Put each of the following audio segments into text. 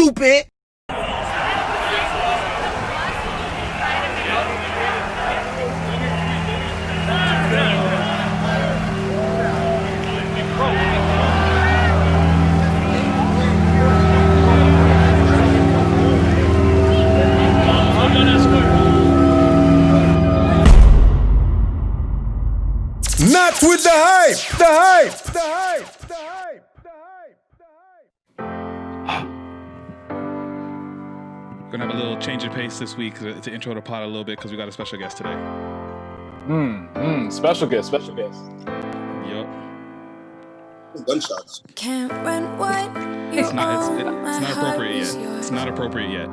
stupid. Not with the hype, the hype, the hype, the hype, the hype, the hype. Gonna have a little change of pace this week to intro the pod a little bit because we got a special guest today. Special guest, special guest. Yup. Gunshots. Can't run what It's not appropriate yet. It's not appropriate yet.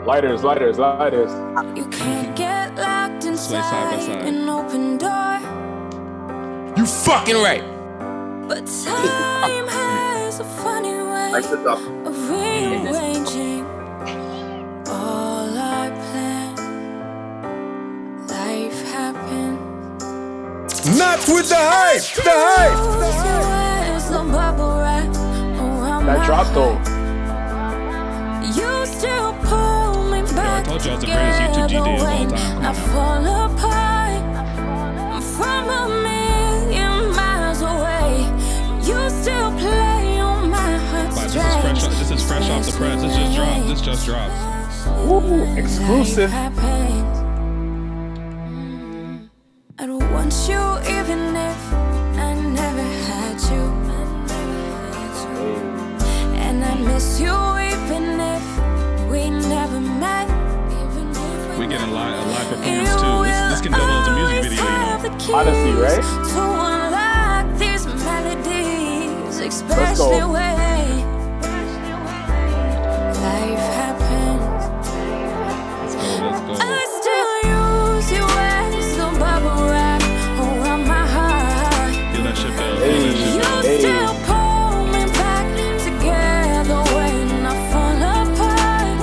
Lighters. You can't get locked Sway side by inside side. an open door. You fucking right. But time has a funny way I took up. of rearranging all our plans. Life happens. Not with the hype, the hype, the hype. That drop though. You still pull me back. I told you I was the greatest YouTube GD of all time. Come I on now. fall apart from a million miles away. You still play on my heartstrings. This is fresh off the press. This just dropped. Ooh, exclusive. I don't want you even if I never had you. And I miss you even if we never met. We get a live performance too. This can double as a music video, you know. Odyssey, right? To unlock these melodies, Let's especially go. when life happens. Let's go. I still use you as the bubble wrap around my heart. Feel that shit, Bill. Hey. Feel that shit, You Bill. Hey. still pull me back together when I fall apart.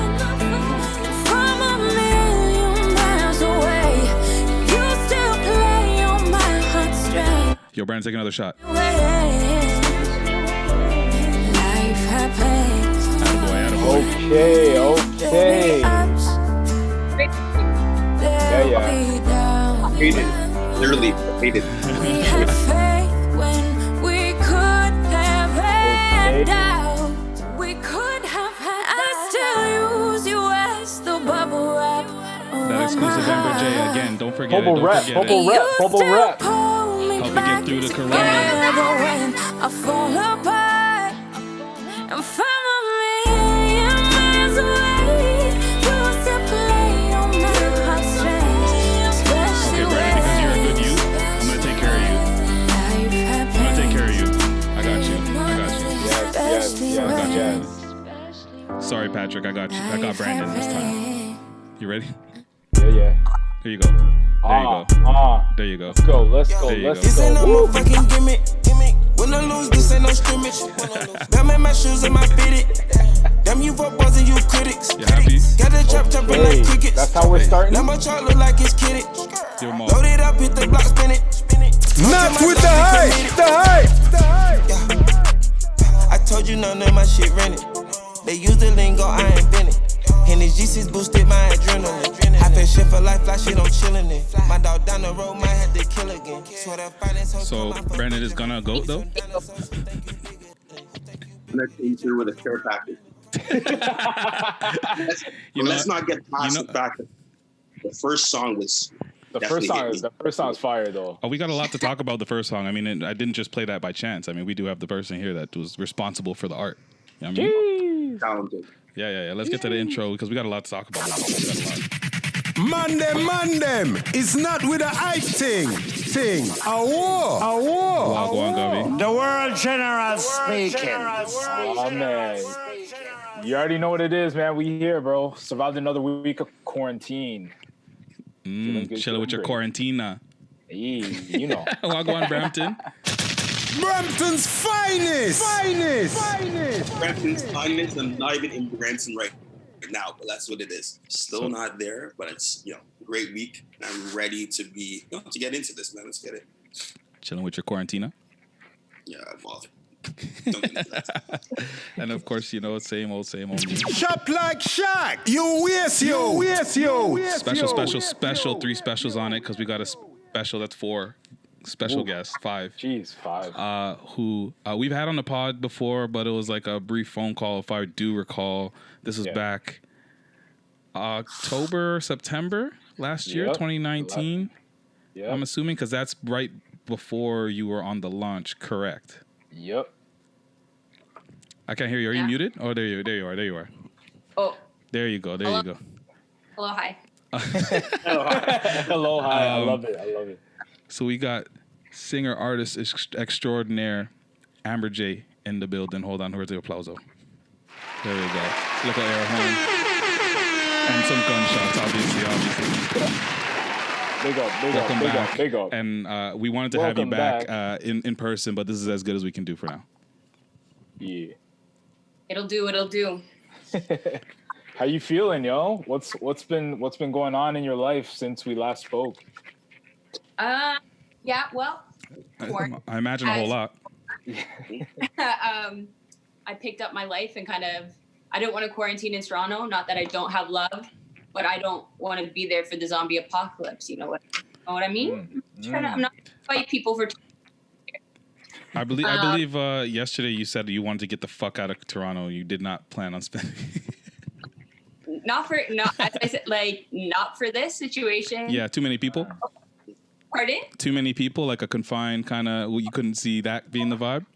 From a million miles away, you still play on my heartstrings. Yo, Brandon, take another shot. Life happens. Attaboy, attaboy. Okay. Yeah. Hate it. Literally, hate it. We had faith when we could have had doubt. We could have had. I still use you as the bubble wrap. That exclusive Amber J again. Don't forget Bubble it. wrap, Don't forget bubble it. wrap, bubble wrap. Help me get through the corona. When I fall apart and from a million miles away, you still play on my heartstrings. Okay, Brandon, because you're a good youth, I'm gonna take care of you. I'm gonna take care of you. I got you. Yes. Sorry, Patrick. I got you. I got Brandon this time. You ready? Yeah. Here you go. There you go. There you go. Let's go. There you go. This ain't no more fucking gimmick. When I lose, this ain't no scrimmage. Damn in my shoes and my fitted. Damn you for buzzing, you critics. You happy? Got the trap jumping Hey, like crickets. that's how we're starting. Now my truck look like it's kidded. Give him all. Load it up, hit the block, spin it. Not with the hype, the hype, the hype. Yeah. I told you none of my shit rented. They use the lingo, I invented. And these G6 boosted my adrenaline. I feel shit for life, like shit, I'm chillin' it. My dog down the road might have to kill again. So, Brandon is gonna go though? Next intro with a care package. Let's not get past the fact that the first song was. The first song is fire though. Oh, we got a lot to talk about the first song. I mean, I didn't just play that by chance. I mean, we do have the person here that was responsible for the art. You know what I mean? Talented. Yeah. Let's get to the intro because we got a lot to talk about. Mandem. It's not with a hype thing. A war. Wow, go on, Gubby. The world general speaking. Oh man. You already know what it is, man. We here, bro. Survived another week of quarantine. Chilling with your quarantina. Hey, you know. Wow, go on, Brampton. Brampton's finest. Brampton's finest. I'm not even in Branson right now, but that's what it is. Still not there, but it's great week. I'm ready to be to get into this, man. Let's get it. Chilling with your quarantina. Yeah, well, Don't get into that. And of course, you know, same old me. Shop like Shaq. You waste you. Special. 3 specials on it because we got a special that's 4 special guests, 5. Jeez, 5. Who we've had on the pod before, but it was like a brief phone call, if I do recall. This was back October, September last year, 2019. Yeah. I'm assuming because that's right before you were on the launch, correct? Yep. I can't hear you. Are you muted? Oh, there you are. Oh. There you go. Hello, hi. Hello, hi. I love it. So we got singer, artist extraordinaire Amber J in the building. Hold on, where's the applauso? There we go. Look at air horn. And some gunshots, obviously. Big up. And we wanted to have you back in person, but this is as good as we can do for now. Yeah. It'll do. How you feeling, yo? What's been going on in your life since we last spoke? Yeah, well, I imagine a whole lot. I picked up my life and I don't want to quarantine in Toronto. Not that I don't have love, but I don't want to be there for the zombie apocalypse. You know what I mean? I'm not going to fight people for. I believe yesterday you said you wanted to get the fuck out of Toronto. You did not plan on spending. As I said, not for this situation. Yeah, too many people. Pardon? Too many people, like a confined kind of. You couldn't see that being the vibe.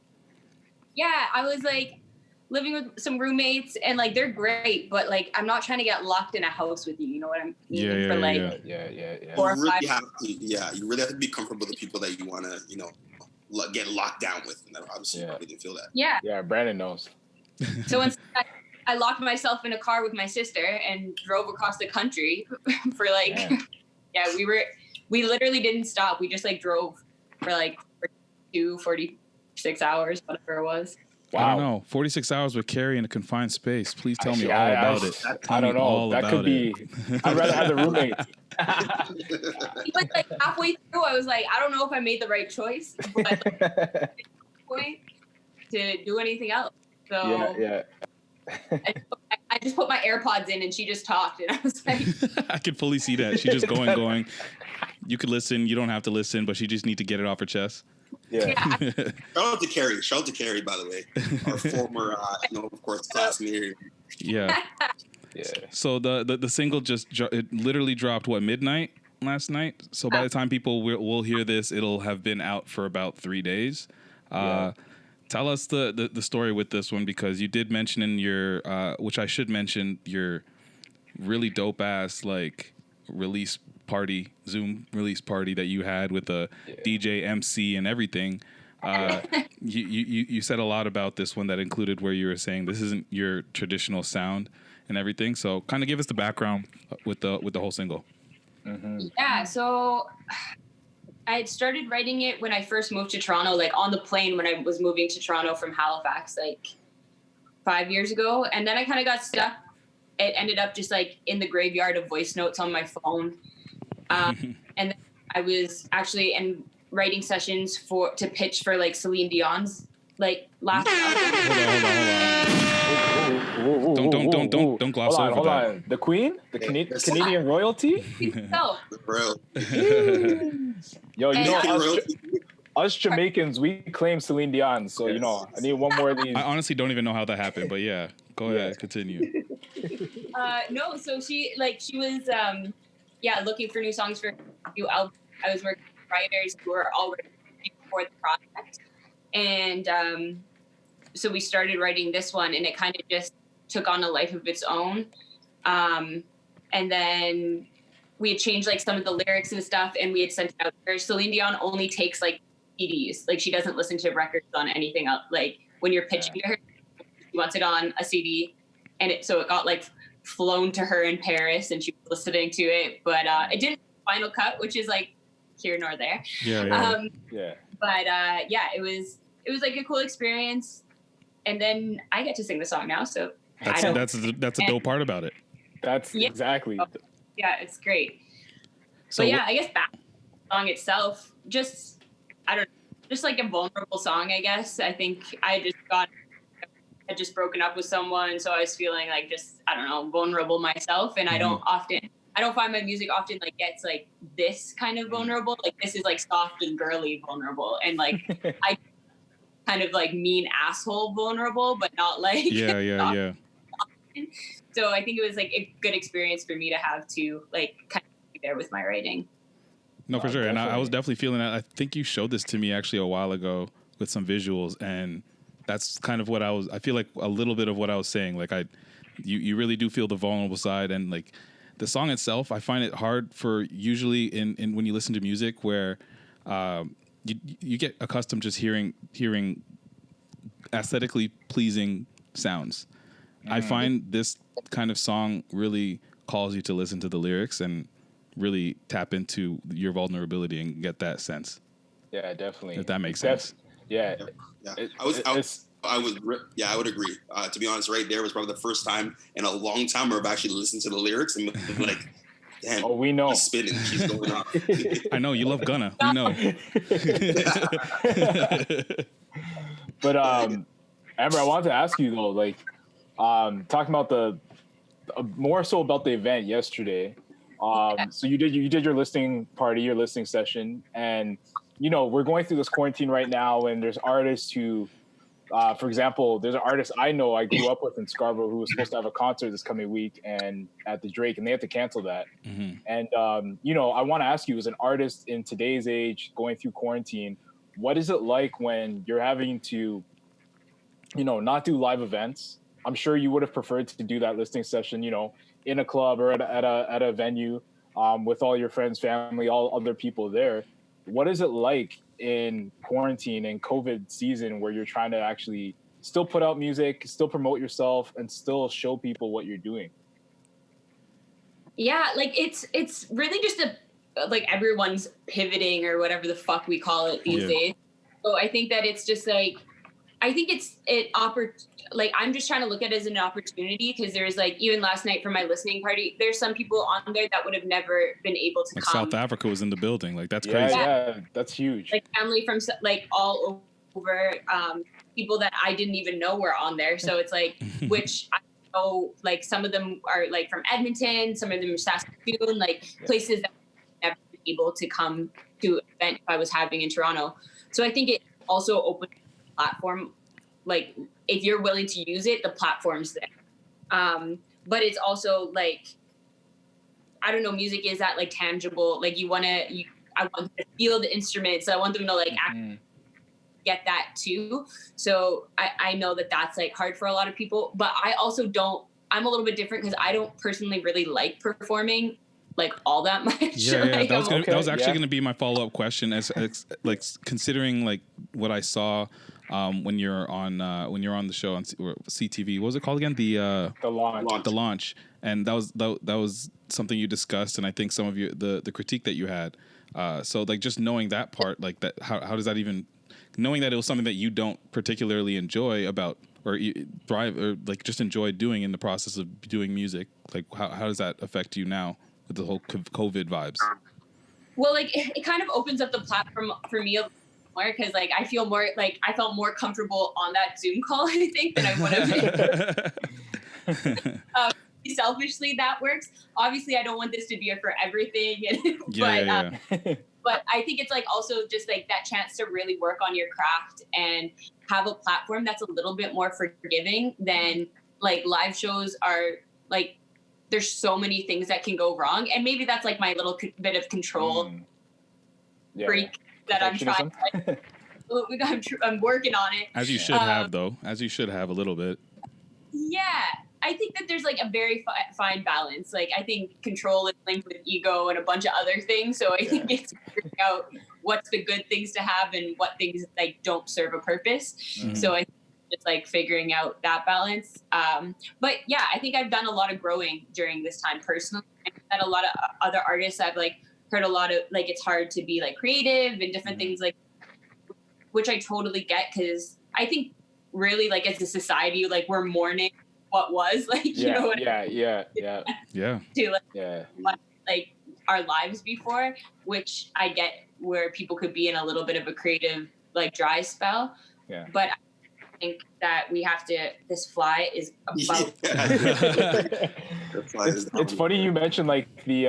Yeah, I was living with some roommates, and they're great, but I'm not trying to get locked in a house with you. You know what I mean? Yeah. You really have to be comfortable with the people that you want to, get locked down with, and obviously you probably didn't feel that. Yeah. Yeah, Brandon knows. So instead, I locked myself in a car with my sister and drove across the country for we literally didn't stop. We just drove for 46 hours, whatever it was. Wow. I don't know. 46 hours with Carrie in a confined space. Please tell me all about it. I don't know. That could be. I'd rather have the roommate. But halfway through, I was I don't know if I made the right choice, but point to do anything else. So yeah. I just put my AirPods in and she just talked, and I was I could fully see that. She just going. You could listen. You don't have to listen, but she just need to get it off her chest. Yeah. Shout out to Carrie, by the way, our former, of course, classmate. Yeah. Yeah. So the single it literally dropped midnight last night. So by the time people will hear this, it'll have been out for about 3 days. Tell us the story with this one, because you did mention in your which I should mention, your really dope ass Zoom release party that you had with the DJ, MC, and everything. You said a lot about this one that included where you were saying this isn't your traditional sound and everything. So kind of give us the background with the whole single. Mm-hmm. Yeah, so I had started writing it when I first moved to Toronto, on the plane when I was moving to Toronto from Halifax 5 years ago. And then I kind of got stuck. It ended up just in the graveyard of voice notes on my phone. And then I was actually in writing sessions to pitch for Celine Dion's last album. Don't gloss over that. On. The Queen, the Canadian royalty. No. Yo, us Jamaicans, we claim Celine Dion, so I need one more of these. I honestly don't even know how that happened, but yeah, go ahead, continue. No, so she was looking for new songs for a new album. I was working with writers who were already for the project, and so we started writing this one, and it kind of just took on a life of its own. And then we had changed some of the lyrics and stuff, and we had sent it out there. Celine Dion only takes CDs. She doesn't listen to records on anything else. When you're pitching to her, she wants it on a CD, and it got flown to her in Paris, and she was listening to it, but it didn't final cut, which is here nor there. But it was a cool experience, and then I get to sing the song now, so that's a dope part about it. That's exactly. Yeah, it's great. So but I guess back to the song itself, just I don't know, just like a vulnerable song, I guess. I think I had just broken up with someone, so I was feeling like just, I don't know, vulnerable myself. And I don't find my music often like gets like this kind of vulnerable. Like this is like soft and girly vulnerable, and like I kind of like mean asshole vulnerable, but not like yeah. So I think it was like a good experience for me to have to like kind of be there with my writing. No, for sure. And I was definitely feeling that. I think you showed this to me actually a while ago with some visuals, and that's kind of what I feel like a little bit of what I was saying. Like you really do feel the vulnerable side, and like the song itself, I find it hard for usually in when you listen to music where you get accustomed just hearing aesthetically pleasing sounds. I find this kind of song really calls you to listen to the lyrics and really tap into your vulnerability and get that sense. Yeah, definitely. If that makes sense. Yeah. I would agree. To be honest, right there was probably the first time in a long time where I've actually listened to the lyrics and been like, damn, we know. She's spinning, she's going off. I know, you love Gunna. We know. But Amber, I wanted to ask you though, like, talking about more so about the event yesterday. So you did your listening party, your listening session, and you know we're going through this quarantine right now, and there's artists who, for example, there's an artist I know I grew up with in Scarborough who was supposed to have a concert this coming week and at the Drake, and they have to cancel that. And you know, I want to ask you, as an artist in today's age, going through quarantine, what is it like when you're having to, you know, not do live events? I'm sure you would have preferred to do that listening session, you know, in a club or at a venue with all your friends, family, all other people there. What is it like in quarantine and COVID season where you're trying to actually still put out music, still promote yourself, and still show people what you're doing? Yeah, like it's really just like everyone's pivoting or whatever the fuck we call it these days. So I think that it's just like, I think like I'm just trying to look at it as an opportunity, because there's like, even last night for my listening party, there's some people on there that would have never been able to come. South Africa was in the building. Like that's crazy. Yeah, that's huge. Like family from like all over, people that I didn't even know were on there. So it's like, which I know, like some of them are like from Edmonton, some of them are Saskatoon, like places that I've never been able to come to an event if I was having in Toronto. So I think it also opened the platform. Like if you're willing to use it, the platform's there. But it's also like, I don't know, music is that like tangible, like I want them to feel the instruments. I want them to like get that too. So I know that that's like hard for a lot of people, but I also I'm a little bit different because I don't personally really like performing like all that much. Yeah. That was actually going to be my follow-up question as like considering like what I saw when you're on the show on CTV. What was it called again? The launch. And that was something you discussed, and I think some of the critique that you had. So like just knowing that part, like that, how does that even, knowing that it was something that you don't particularly enjoy about or thrive or like just enjoy doing in the process of doing music, like how does that affect you now with the whole COVID vibes? Well, like it kind of opens up the platform for me more, because like I feel more like I felt more comfortable on that Zoom call, I think, than I would have. Selfishly, that works. Obviously, I don't want this to be for everything, but I think it's like also just like that chance to really work on your craft and have a platform that's a little bit more forgiving than like live shows are. Like there's so many things that can go wrong, and maybe that's like my little bit of control freak that I'm trying. I'm working on it. As you should have, though. As you should have a little bit. Yeah. I think that there's like a very fine balance. Like I think control is linked with ego and a bunch of other things. So I think it's figuring out what's the good things to have and what things like don't serve a purpose. So I think it's like figuring out that balance. But yeah, I think I've done a lot of growing during this time personally. And a lot of other artists I've like heard a lot of like it's hard to be like creative and different things like, which I totally get, because I think really like as a society like we're mourning what was like you know what to like our lives before, which I get where people could be in a little bit of a creative like dry spell. Yeah. But I think that we have to. This fly is about. It's funny you mentioned like the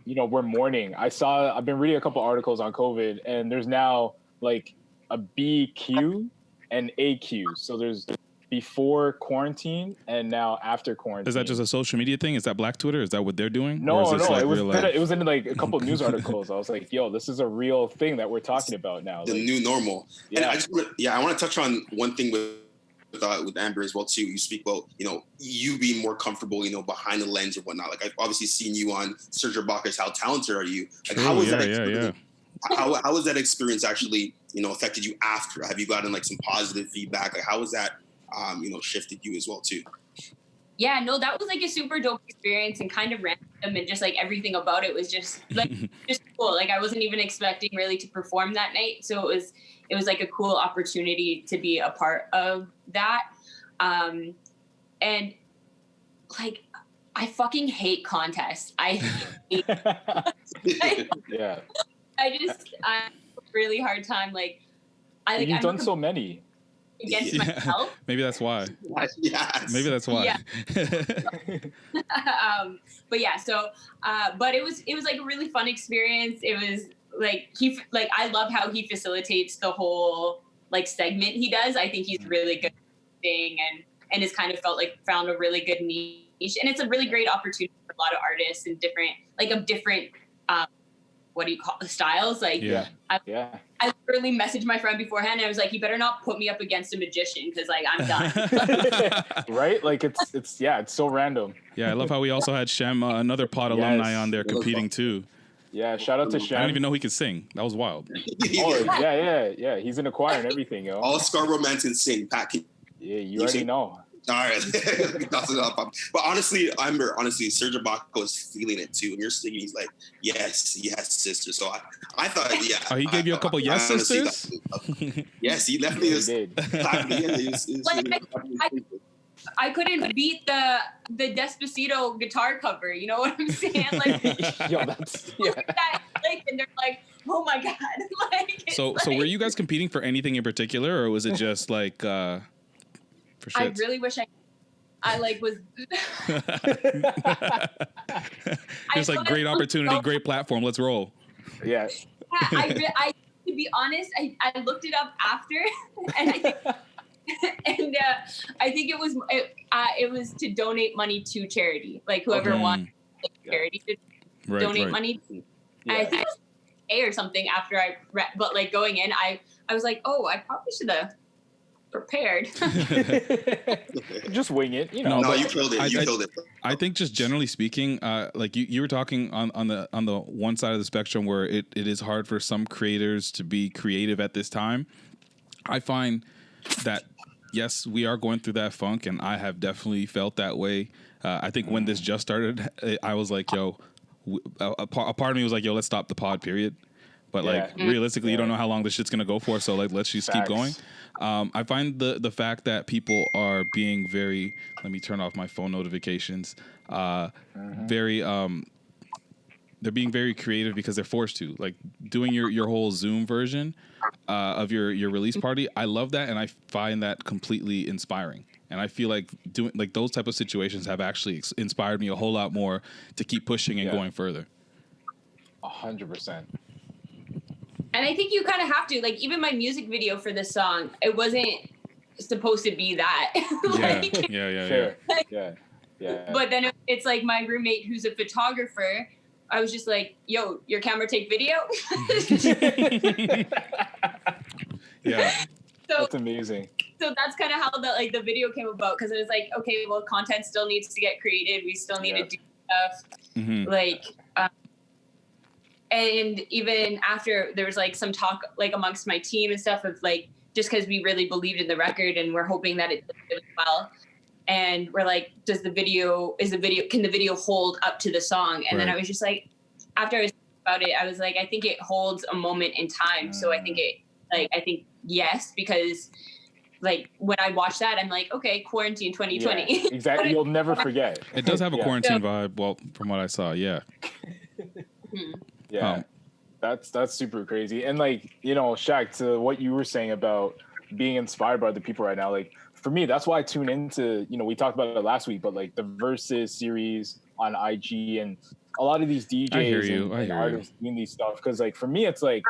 we're mourning. I've been reading a couple articles on COVID, and there's now like a BQ and AQ. So there's before quarantine and now after quarantine. Is that just a social media thing? Is that Black Twitter? Is that what they're doing? No, Or is this, like, it was real life? it was in like a couple news articles. I was like, yo, this is a real thing that we're talking about now. The Like, new normal. Yeah. And I want to touch on one thing with Amber as well too. You speak about, you being more comfortable, behind the lens or whatnot. Like I've obviously seen you on Sergio Bacchus. How talented are you? Like how was that experience? How has that experience actually, affected you after? Have you gotten like some positive feedback? Like how was that, shifted you as well too? Yeah, no, that was like a super dope experience and kind of random, and just like everything about it was just like just cool. Like I wasn't even expecting really to perform that night, so it was like a cool opportunity to be a part of that. And like I fucking hate contests. I hate yeah. I have a really hard time. Like You've done so many. Against myself. Maybe that's why. Yes. Maybe that's why. Yeah. But yeah, so but it was like a really fun experience. It was like I love how he facilitates the whole like segment he does. I think he's really good at thing and has kind of found a really good niche. And it's a really great opportunity for a lot of artists and different what do you call the styles? Like I literally messaged my friend beforehand and I was like, you better not put me up against a magician because like I'm done. Right? Like it's so random. Yeah, I love how we also had Shem, another pod alumni on there competing too. Yeah, shout out to Shem. I didn't even know he could sing. That was wild. Yeah. He's in a choir and everything, yo. All Scarborough man can sing. Pat, yeah, you already know. All right. That's enough. But honestly, Sergio Bacchus was feeling it too. And you're singing, he's like, yes, sister. So I thought, yeah. Oh, he gave you a couple yes sisters? Yes, he definitely was. I couldn't beat the Despacito guitar cover. You know what I'm saying? Like, yo, that's and they're like, oh my god. So were you guys competing for anything in particular, or was it just like? I really wish I was. It's like great opportunity, great platform. Let's roll. Yeah. I to be honest, I looked it up after, and I think it was to donate money to charity, like whoever won charity to donate money. Yeah. I think it was A or something after I read, but like going in, I was like, oh, I probably should have prepared. Just wing it, No, you killed it. You killed it. I think just generally speaking, like you were talking on the one side of the spectrum where it is hard for some creators to be creative at this time. I find that yes, we are going through that funk, and I have definitely felt that way. I think when this just started, I was like, yo, a part of me was like, yo, let's stop the pod, period. But like realistically, you don't know how long this shit's gonna go for, so like let's just keep going. I find the fact that people are being very, let me turn off my phone notifications. Very they're being very creative because they're forced to. Like doing your whole Zoom version of your release party. I love that, and I find that completely inspiring. And I feel like doing like those type of situations have actually inspired me a whole lot more to keep pushing and going further. 100%. And I think you kind of have to, like, even my music video for this song, it wasn't supposed to be that. Yeah. But then it's like my roommate who's a photographer, I was just like, yo, your camera take video? Yeah. So, that's amazing. So that's kind of how the video came about, because it was like, okay, well, content still needs to get created. We still need to do stuff. Like, and even after there was like some talk like amongst my team and stuff of like, just because we really believed in the record and we're hoping that it does really well. And we're like, can the video hold up to the song? And then I was just like, after I was thinking about it, I was like, I think it holds a moment in time. So I think yes, because like when I watch that, I'm like, okay, quarantine 2020. Yeah, exactly. You'll never forget. It does have a quarantine vibe. Well, from what I saw, yeah. Yeah. That's super crazy. And like, Shaq, to what you were saying about being inspired by other people right now, like for me, that's why I tune into, we talked about it last week, but like the Versus series on IG and a lot of these DJs and artists doing these stuff. Cause like for me, it's like,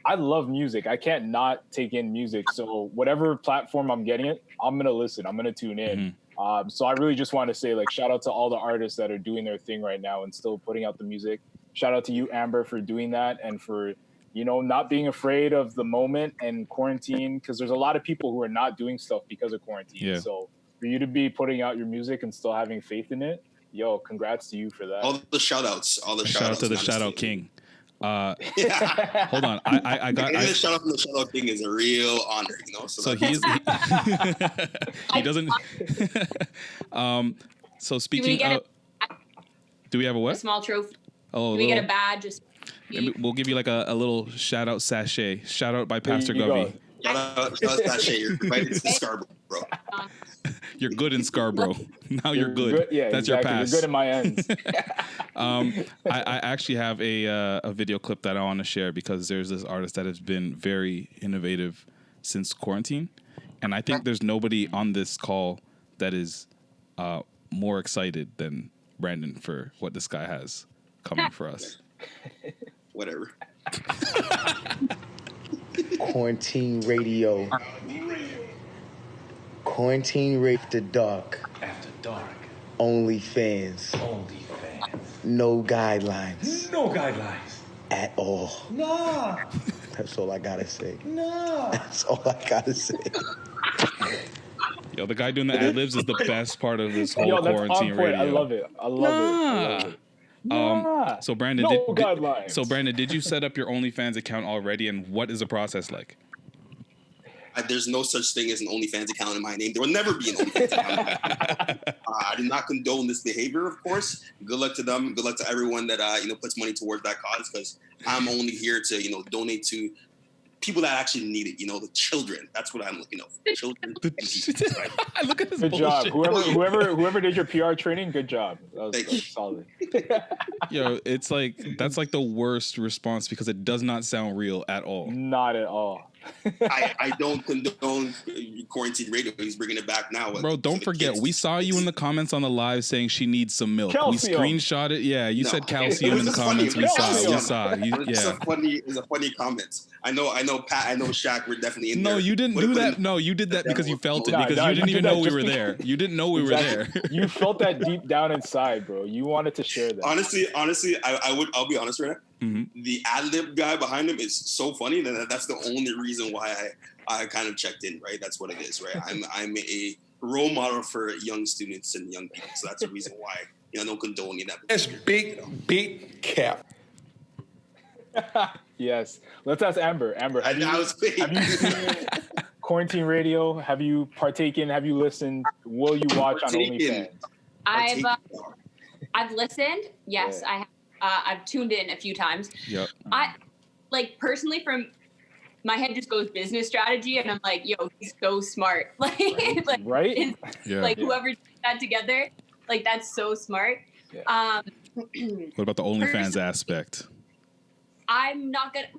I love music. I can't not take in music. So whatever platform I'm getting it, I'm going to listen. I'm going to tune in. So I really just want to say, like, shout out to all the artists that are doing their thing right now and still putting out the music. Shout out to you, Amber, for doing that and for, not being afraid of the moment and quarantine, because there's a lot of people who are not doing stuff because of quarantine. Yeah. So for you to be putting out your music and still having faith in it, yo, congrats to you for that. All the shout outs. Shout out to the shout out king. Hold on. I got the shout out from the shout out king is a real honor, So he doesn't. So speaking of, do we have a what? A small trophy. Oh, do we get a badge? We'll give you like a little shout out sachet. Shout out by Pastor Govey. Shout out sachet. You're invited to Scarborough, bro. You're good in Scarborough. Now you're good. Yeah, that's exactly. your pass. You're good in my ends. I actually have a video clip that I want to share because there's this artist that has been very innovative since quarantine, and I think there's nobody on this call that is more excited than Brandon for what this guy has coming for us. Whatever. Quarantine radio. Quarantine radio after dark. After dark. OnlyFans. No guidelines. No guidelines. At all. Nah. That's all I gotta say. Nah. That's all I gotta say. Yo, the guy doing the ad libs is the best part of this whole quarantine radio. I love it. I love it. So Brandon, Brandon, did you set up your OnlyFans account already, and what is the process like? There's no such thing as an OnlyFans account in my name. There will never be an OnlyFans account. I do not condone this behavior, of course. Good luck to them. Good luck to everyone that puts money towards that cause, because I'm only here to donate to people that actually need it. The children. That's what I'm looking for. Children. I look at this. Good bullshit. job. Whoever did your PR training, good job. That was solid. Yo, it's like that's like the worst response because it does not sound real at all. Not at all. I don't condone quarantine radio. He's bringing it back now. Bro, don't forget, we saw you in the comments on the live saying she needs some milk. Calcium. We screenshot it. Yeah, you said calcium in the comments. We saw. It's a funny comment. I know, Pat. I know, Shaq. We're definitely in there. No, you didn't do that. No, you did that because you felt it. Because you didn't even know we were there. You didn't know we were there. You felt that deep down inside, bro. You wanted to share that. Honestly, I'll be honest right now. Mm-hmm. The ad-lib guy behind him is so funny that that's the only reason why I kind of checked in, right? That's what it is, right? I'm a role model for young students and young people, so that's the reason why I don't condone that. That's big cap. Yes. Let's ask Amber. Amber, have you seen quarantine radio? Have you partaken? Have you listened? Will you watch on OnlyFans? I've listened. Yes, I have. I've tuned in a few times. Yep. I personally, from my head just goes business strategy, and I'm like, yo, he's so smart. Right? Whoever did that together, that's so smart. Yeah. What about the OnlyFans aspect? I'm not gonna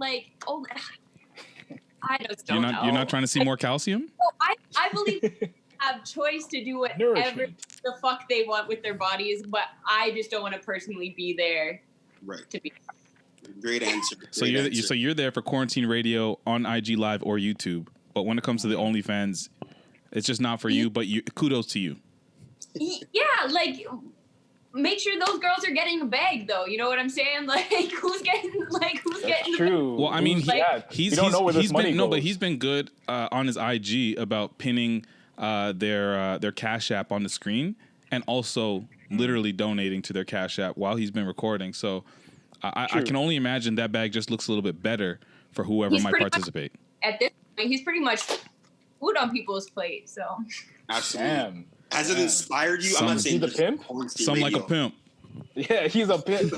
I just don't know. You're not trying to see more calcium? No, I believe have choice to do whatever the fuck they want with their bodies, but I just don't want to personally be there. Right. To be. Great answer. So you're there for quarantine radio on IG Live or YouTube, but when it comes to the OnlyFans, it's just not for you. But kudos to you. Yeah, make sure those girls are getting a bag, though. You know what I'm saying? Who's getting true. Well, I mean, he's been good on his IG about pinning their Cash App on the screen and also literally donating to their Cash App while he's been recording. So I can only imagine that bag just looks a little bit better for whoever might participate. At this point, he's pretty much food on people's plate. So absolutely. Damn. Has it inspired you? I'm not saying he's a pimp. Some like a pimp. Yeah, he's a pimp.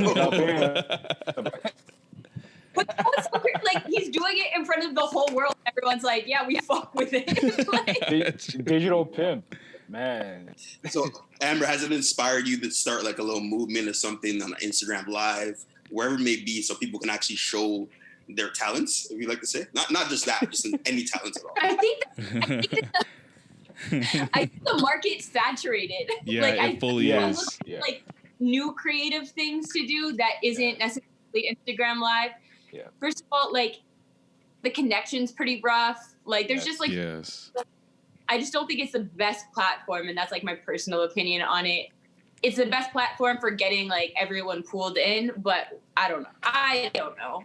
But what's so great, he's doing it in front of the whole world. Everyone's like, yeah, we fuck with it. Digital pimp, man. So, Amber, has it inspired you to start a little movement or something on Instagram Live? wherever it may be, so people can actually show their talents, if you like to say. Not just that, just in any talents at all. I think the market's saturated. Yeah, like, it fully is. Like new creative things to do that isn't necessarily Instagram Live. Yeah. First of all, like the connection's pretty rough. Like there's just like I just don't think it's the best platform, and that's like my personal opinion on it. It's the best platform for getting like everyone pulled in, but I don't know.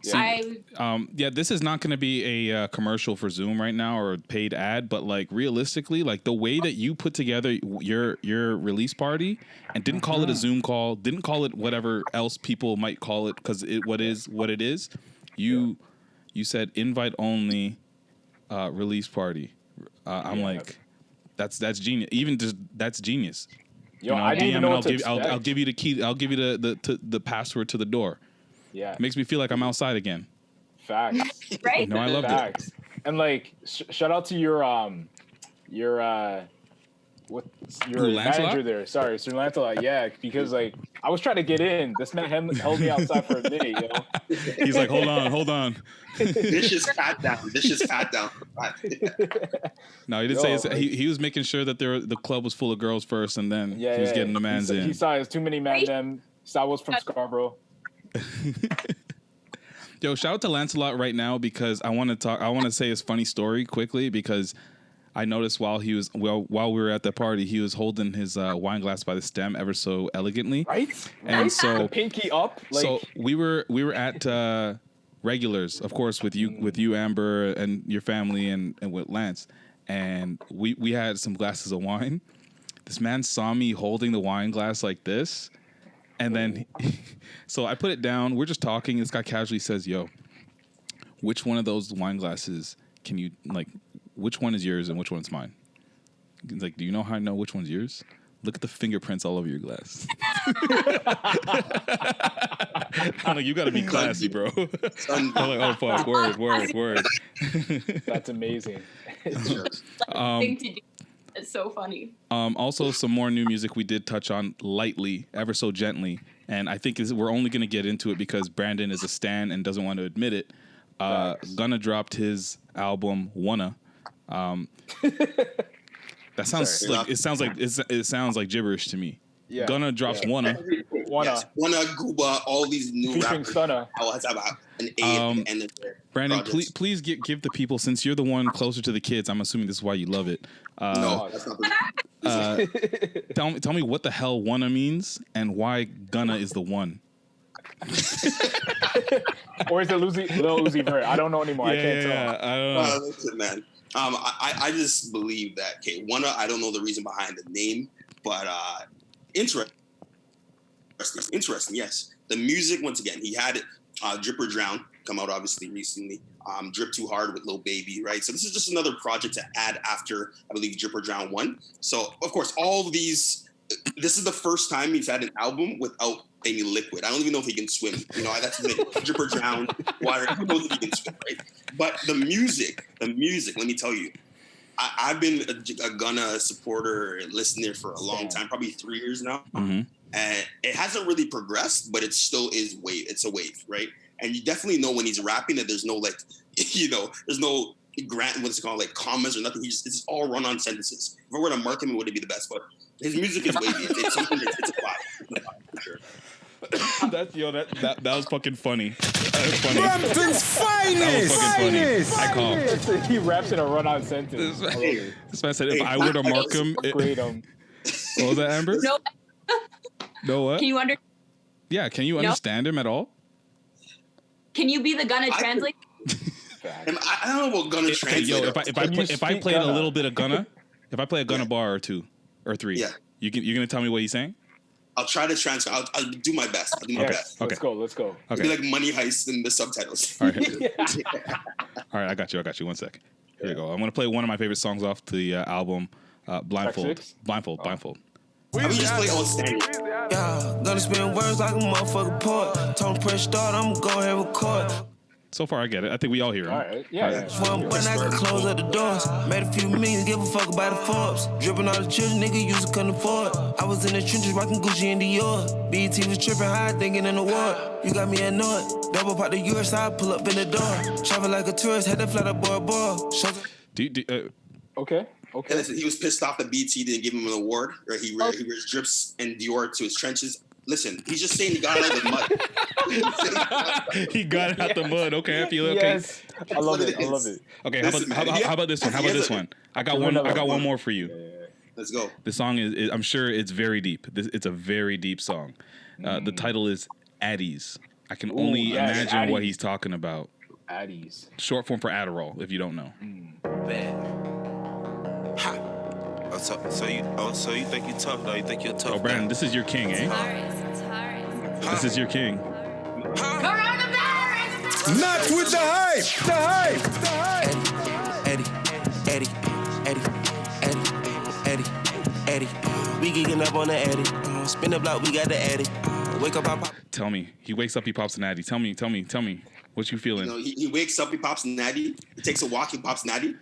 This is not going to be a commercial for Zoom right now or a paid ad, but like realistically, like the way that you put together your release party and didn't call it a Zoom call, didn't call it whatever else people might call it, because what it is. You said invite only release party. I'm like, that's genius. Even just that's genius. Yo, I didn't even know what to expect. I'll give you the key. I'll give you the password to the door. Yeah, makes me feel like I'm outside again. Facts. Right? No, I love Facts. And like, shout out to your manager there. Sorry, Sir Lancelot. Yeah, because like I was trying to get in. This man held me outside for a minute. You know? He's like, hold on. This is pat down. No, he didn't say it. He was making sure that the club was full of girls first, and then he was getting the mans in. He saw it was too many mandem. Saw was from Scarborough. Yo, shout out to Lancelot right now, because I want to say his funny story quickly, because I noticed while we were at the party, he was holding his wine glass by the stem ever so elegantly. Right? And so the pinky up. Like... So we were at Regulars, of course, with you, Amber, and your family, and with Lance, and we had some glasses of wine. This man saw me holding the wine glass like this, and then so I put it down. We're just talking. This guy casually says, "Yo, which one of those wine glasses can you like? Which one is yours and which one's mine?" He's like, "Do you know how I know which one's yours? Look at the fingerprints all over your glass." I'm like, you gotta be classy, bro. I'm like, oh fuck, word. That's amazing. Thing to do. It's so funny. Also, some more new music we did touch on lightly, ever so gently, and I think we're only gonna get into it because Brandon is a stan and doesn't want to admit it. Gunna dropped his album Wunna. That sounds it sounds like gibberish to me. Yeah. Gunna drops Wunna. Yes. Wunna, Gooba, all these new rappers. Stunna. Has an A at the end of their Brandon, projects. please give the people, since you're the one closer to the kids, I'm assuming this is why you love it. No, that's not tell me what the hell Wunna means and why Gunna is the one. Or is it Lil Uzi Vert? I don't know anymore. I can't tell. I don't know. Listen, man. I just believe that. Okay, Wunna. I don't know the reason behind the name, but interesting. Yes, the music. Once again, he had Drip or Drown come out obviously recently. Drip Too Hard with Lil Baby, right? So this is just another project to add after, I believe, Drip or Drown 1. So of course, all of these. This is the first time he's had an album without any liquid. I don't even know if he can swim. You know, that's the Drip or Drown, water. Who knows if he can swim, right? But the music. Let me tell you, I've been a Gunna supporter and listener for a long time, probably 3 years now. Mm-hmm. And it hasn't really progressed, but it still is wave. It's a wave, right? And you definitely know when he's rapping that there's no like, there's no what's it called, like commas or nothing. It's all run-on sentences. If I were to mark him, it would be the best. But his music is wavy. It's something. It's a vibe for sure. That was fucking funny. That was funny. Brampton's finest. I call. He raps in a run-on sentence. This man said, if I were to mark him, what was that, Amber? No what? Can you understand? Yeah, can you understand him at all? Can you be the Gunna translate? I don't know what Gunna translate. Yo, if I played a little bit of Gunna, if I play a Gunna bar or two or three, you're gonna tell me what he's saying? I'll try to translate. I'll do my best. Okay. Let's go. Okay. It'll be like Money Heist in the subtitles. All right. All right, I got you. 1 sec. Here you go. I'm gonna play one of my favorite songs off the album, Blindfold. Blindfold. I would just play all standard. Yeah, gonna spin words like a motherfucking poet. Tone press start, I'ma go ahead and record. So far, I get it. I think we all hear him. All right. Yeah. One I can close up the doors. Made a few millions, give a fuck about the Forbes. Dripping all the children, nigga, used to couldn't afford. I was in the trenches rocking Gucci and Dior. BET was tripping high, thinking in the war. You got me annoyed. Double pop the US, I pull up in the door. Travel like a tourist, had to fly to Bora Bora. Okay. And listen, he was pissed off that BT didn't give him an award, or he wears drips and Dior to his trenches. Listen, he's just saying he got out of the mud. He got out the mud. Okay, I feel okay. Yes, I love it. Okay, Listen, how about this one? How about this one? I got one more for you. Let's go. The song is I'm sure it's very deep. It's a very deep song. The title is Addies. I can only imagine what he's talking about. Addies. Short form for Adderall, if you don't know. So you think you tough though? You think you're tough? Oh, Brandon, this is your king, eh? This is your king. Not with the hype. The hype. The hype. Eddie. We geeking up on the Eddie. Spin the block, we got the Eddie. Wake up, pop. Tell me, he wakes up, he pops an Addy. Tell me, what you feeling? You know, he wakes up, he pops natty. He takes a walk, he pops natty.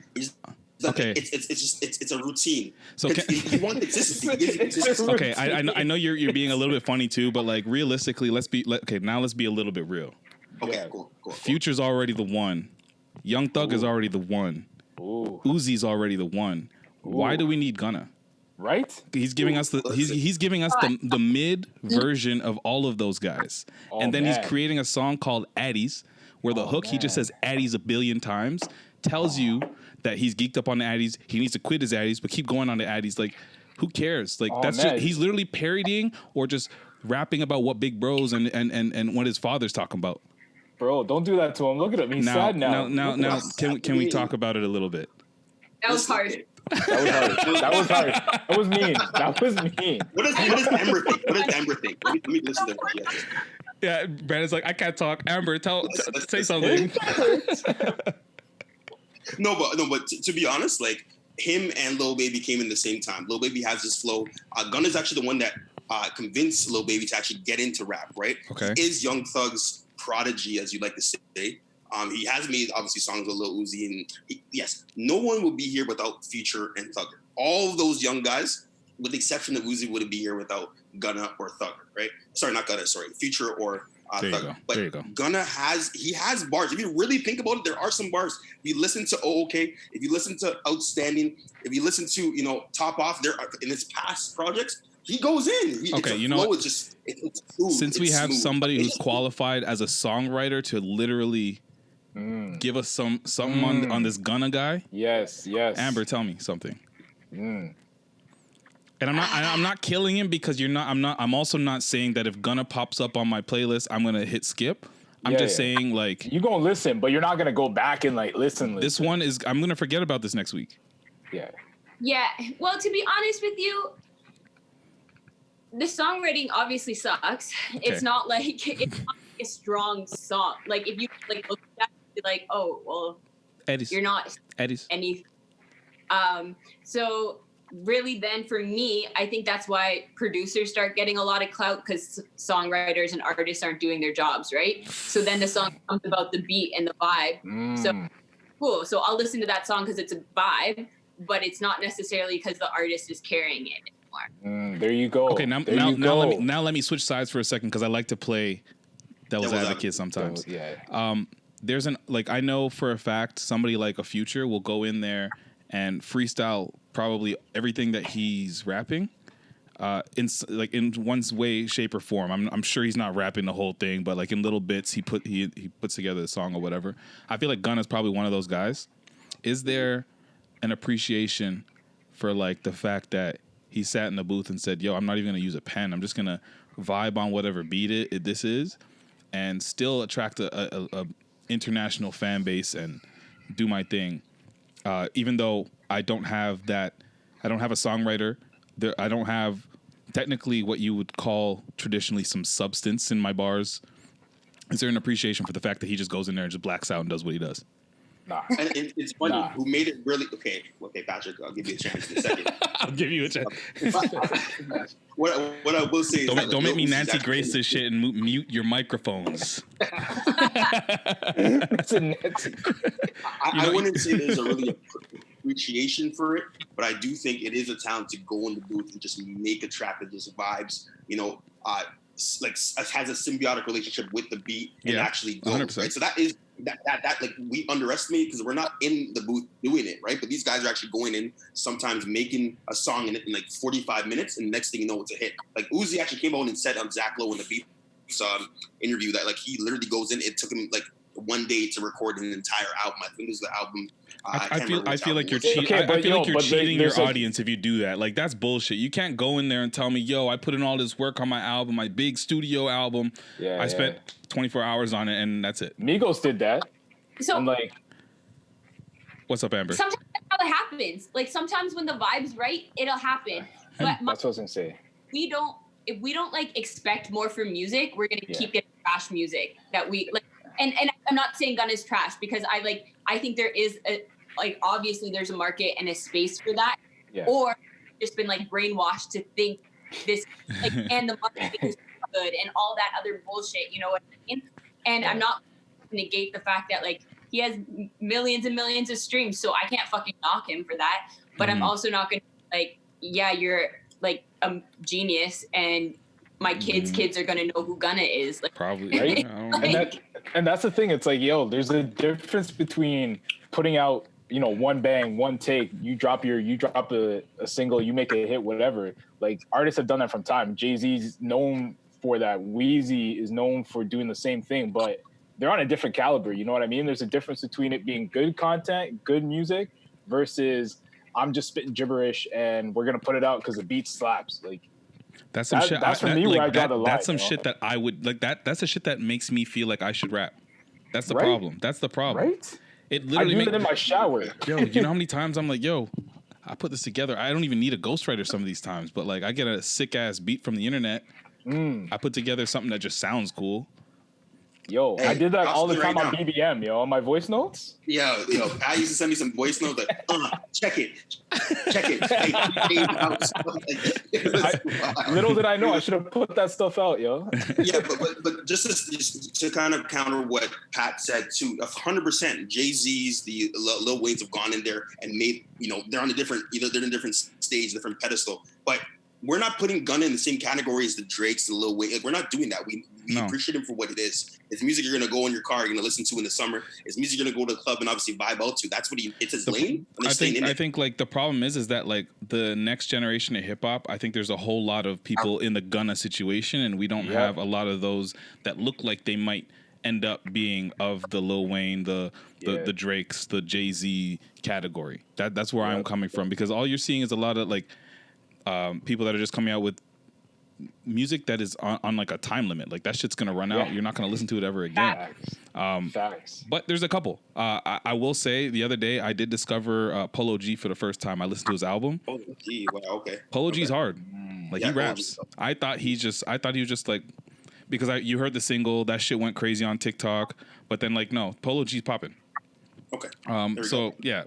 Okay. It's a routine. So he wants consistency. Okay, I know you're being a little bit funny too, but like realistically, let's be a little bit real. Okay, cool. Future's already the one. Young Thug is already the one. Uzi's already the one. Why do we need Gunna? Right? He's giving us the mid version of all of those guys, and then he's creating a song called Addies, where the hook he just says Addies a billion times, tells you that he's geeked up on the Addies. He needs to quit his Addies, but keep going on the Addies. Like, who cares? Like, he's literally parodying or just rapping about what Big Bros and what his father's talking about. Bro, don't do that to him. Look at him. He's sad now. Now, can we talk about it a little bit? That was harsh. That was harsh. That was mean. What does Amber think? What does Amber think? Let me listen to her. Yeah, Brandon's like, I can't talk. Amber, say something. No, but to be honest, like him and Lil Baby came in the same time. Lil Baby has this flow. Gunna's actually the one that convinced Lil Baby to actually get into rap, right? Okay. He is Young Thug's prodigy, as you like to say. He has made obviously songs with Lil Uzi, and yes, no one would be here without Future and Thugger. All of those young guys, with the exception of Uzi, wouldn't be here without Gunna or Thugger, right? Sorry, not Gunna. Sorry, Future or Thugger. There you go. Gunna has bars. If you really think about it, there are some bars. If you listen to OK, if you listen to Outstanding, if you listen to Top Off, there are, in his past projects, he goes in. Since we have somebody who's qualified as a songwriter to literally give us something on this Gunna guy. Yes. Amber, tell me something. And I'm not killing him because I'm also not saying that if Gunna pops up on my playlist, I'm gonna hit skip. I'm just saying, like, you gonna listen, but you're not gonna go back and like listen. This one is, I'm gonna forget about this next week. Yeah. Well, to be honest with you, the songwriting obviously sucks. Okay. It's not like a strong song. Like if you like look at that, you're like, oh well, Eddies. You're not Eddies. Anything. So really, then for me, I think that's why producers start getting a lot of clout because songwriters and artists aren't doing their jobs, right? So then the song becomes about the beat and the vibe. So cool. So I'll listen to that song because it's a vibe, but it's not necessarily because the artist is carrying it anymore. There you go. Okay, now let me switch sides for a second because I like to play devil's advocate sometimes. I know for a fact somebody like a Future will go in there and freestyle probably everything that he's rapping in one way, shape, or form. I'm sure he's not rapping the whole thing, but like in little bits he puts together a song or whatever. I feel like Gunna's probably one of those guys. Is there an appreciation for like the fact that he sat in the booth and said, yo, I'm not even gonna use a pen, I'm just gonna vibe on whatever beat this is and still attract a international fan base and do my thing, even though I don't have a songwriter. I don't have technically what you would call traditionally some substance in my bars. Is there an appreciation for the fact that he just goes in there and just blacks out and does what he does? Nah. And it's funny who made it really okay, Patrick, I'll give you a chance in a second. I'll give you a chance. What I will say is don't make me Nancy Grace this shit and mute your microphones. That's a Nancy. I wouldn't say there's a really appreciation for it, but I do think it is a talent to go in the booth and just make a track that just vibes, like has a symbiotic relationship with the beat and actually goes, 100%. right? So that is that like we underestimate because we're not in the booth doing it, right? But these guys are actually going in, sometimes making a song in like 45 minutes, and next thing you know, it's a hit. Like Uzi actually came out and said on Zach Lowe in the Beats interview that like he literally goes in. It took him like one day to record an entire album. I think it was the album. I feel like you're cheating. Okay, I feel like you're cheating your there's audience if you do that. Like that's bullshit. You can't go in there and tell me, "Yo, I put in all this work on my album, my big studio album. I spent 24 hours on it, and that's it." Migos did that. So I'm like, what's up, Amber? sometimes that's how it happens. Like sometimes when the vibe's right, it'll happen. But that's what I was gonna say. if we don't like expect more from music, we're gonna keep getting trash music that we like. And I'm not saying Gunna is trash because I think there is obviously there's a market and a space for that. Yeah. Or just been like brainwashed to think this and the market is good and all that other bullshit, you know what I mean? And I'm not negate the fact that like he has millions and millions of streams, so I can't fucking knock him for that. But I'm also not gonna you're like a genius and my kids are gonna know who Gunna is. Like, probably, right? And that's the thing. It's like, yo, there's a difference between putting out, one bang, one take. You drop a single, you make a hit, whatever. Like artists have done that from time. Jay-Z's known for that. Weezy is known for doing the same thing, but they're on a different caliber. You know what I mean? There's a difference between it being good content, good music, versus I'm just spitting gibberish and we're gonna put it out because the beat slaps. Like. That's some shit. That's for me where I draw the line. That's some shit that I would like. That's the shit that makes me feel like I should rap. That's the problem. That's the problem. Right? It literally I do it in my shower. Yo, you know how many times I'm like, yo, I put this together. I don't even need a ghostwriter some of these times, but like I get a sick ass beat from the internet. I put together something that just sounds cool. Yo, I did that all the time on BBM, on my voice notes. Yo, Pat used to send me some voice notes like, check it. Little did I know, I should have put that stuff out, yo. Yeah, but just to kind of counter what Pat said too, 100%, Jay-Z's, the Lil Wayne's have gone in there and made, they're on a different, they're in a different stage, different pedestal, but we're not putting Gunna in the same category as the Drakes, the Lil Wayne. Like, we're not doing that. We appreciate him for what it is. It's music you're gonna go in your car, you're gonna listen to in the summer. It's music you're gonna go to the club and obviously vibe out to. That's what it's his lane. And I think like the problem is that like the next generation of hip hop, I think there's a whole lot of people in the Gunna situation, and we don't have a lot of those that look like they might end up being of the Lil Wayne, the Drakes, the Jay-Z category. That's where I'm coming from, because all you're seeing is a lot of like people that are just coming out with music that is on like a time limit. Like that shit's gonna run out. You're not gonna listen to it ever again. Facts. But there's a couple. I will say the other day I did discover Polo G for the first time. I listened to his album. Polo G, wow, okay. Polo G's hard. Like he raps. I thought he was just like, because you heard the single, that shit went crazy on TikTok. But then like no, Polo G's popping. Okay. So yeah.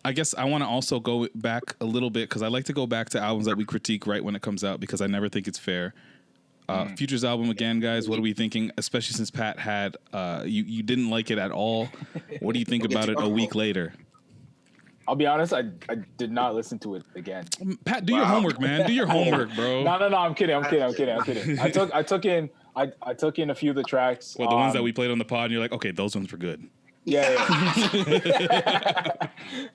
I guess I want to also go back a little bit, because I like to go back to albums that we critique right when it comes out, because I never think it's fair. Future's album again, guys. What are we thinking? Especially since Pat had you didn't like it at all. What do you think about it a week later? I'll be honest, I did not listen to it again. Pat, do your homework, man. Do your homework, bro. No, I'm kidding. I took in a few of the tracks. Well, the ones that we played on the pod, and you're like, okay, those ones were good. Yeah.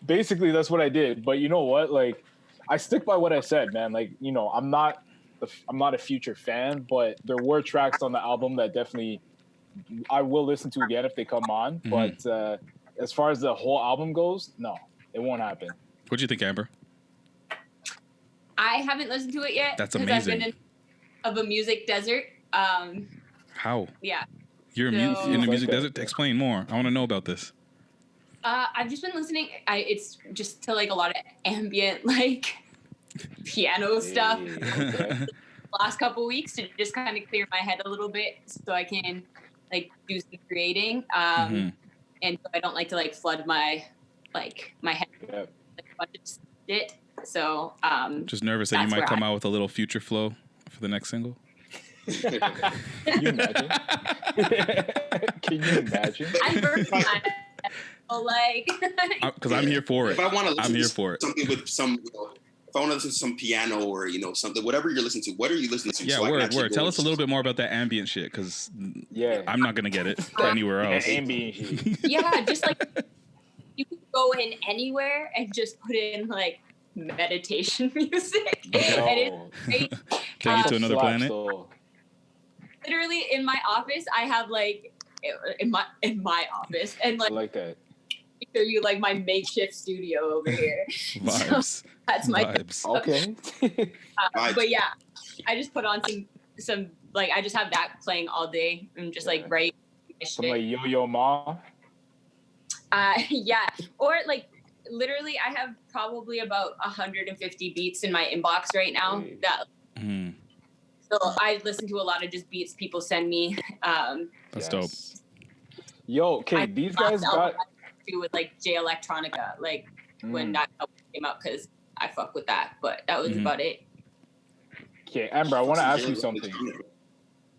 Basically, that's what I did. But you know what? Like, I stick by what I said, man. Like, I'm not a Future fan, but there were tracks on the album that definitely I will listen to again if they come on. Mm-hmm. But as far as the whole album goes, no, it won't happen. What do you think, Amber? I haven't listened to it yet. That's amazing. I've been in a music desert. How? Yeah. You're in a music desert? Explain more. I want to know about this. I've just been listening. It's just to like a lot of ambient like piano stuff. Okay. Last couple weeks to just kind of clear my head a little bit so I can like do some creating. and so I don't like to like flood my head Yeah. with a bunch of shit. So Just nervous that you That's might where come out with a little future flow for the next single. Can you imagine? Can you imagine? I'm very like Because I'm here for it. If I want to I'm listen here to for it. something with some, if I want to listen to some piano or something, whatever you're listening to, what are you listening to? Yeah, So I can word, actually word. go Tell and us a little bit more about that ambient shit, because Yeah. I'm not gonna get it anywhere else. Ambient shit. yeah, just like you can go in anywhere and just put in like meditation music. And it's great. Take you to another Slaps, planet. though. Literally in my office, I have like in my office, and I like like that. show you like my makeshift studio over here. Vibes. So that's my Vibes. Okay. Vibes. But yeah, I just put on some like I just have that playing all day and just like write my Some like shit. Yo-Yo Ma. Yeah, or like literally, I have probably about 150 beats in my inbox right now. That Mhm. so I listen to a lot of just beats people send me. That's dope. Yo, okay, I- these guys last got. album I do with like J Electronica, like when that album came out, because I fuck with that. But that was Mhm. about it. Okay, Amber, I want to ask you something.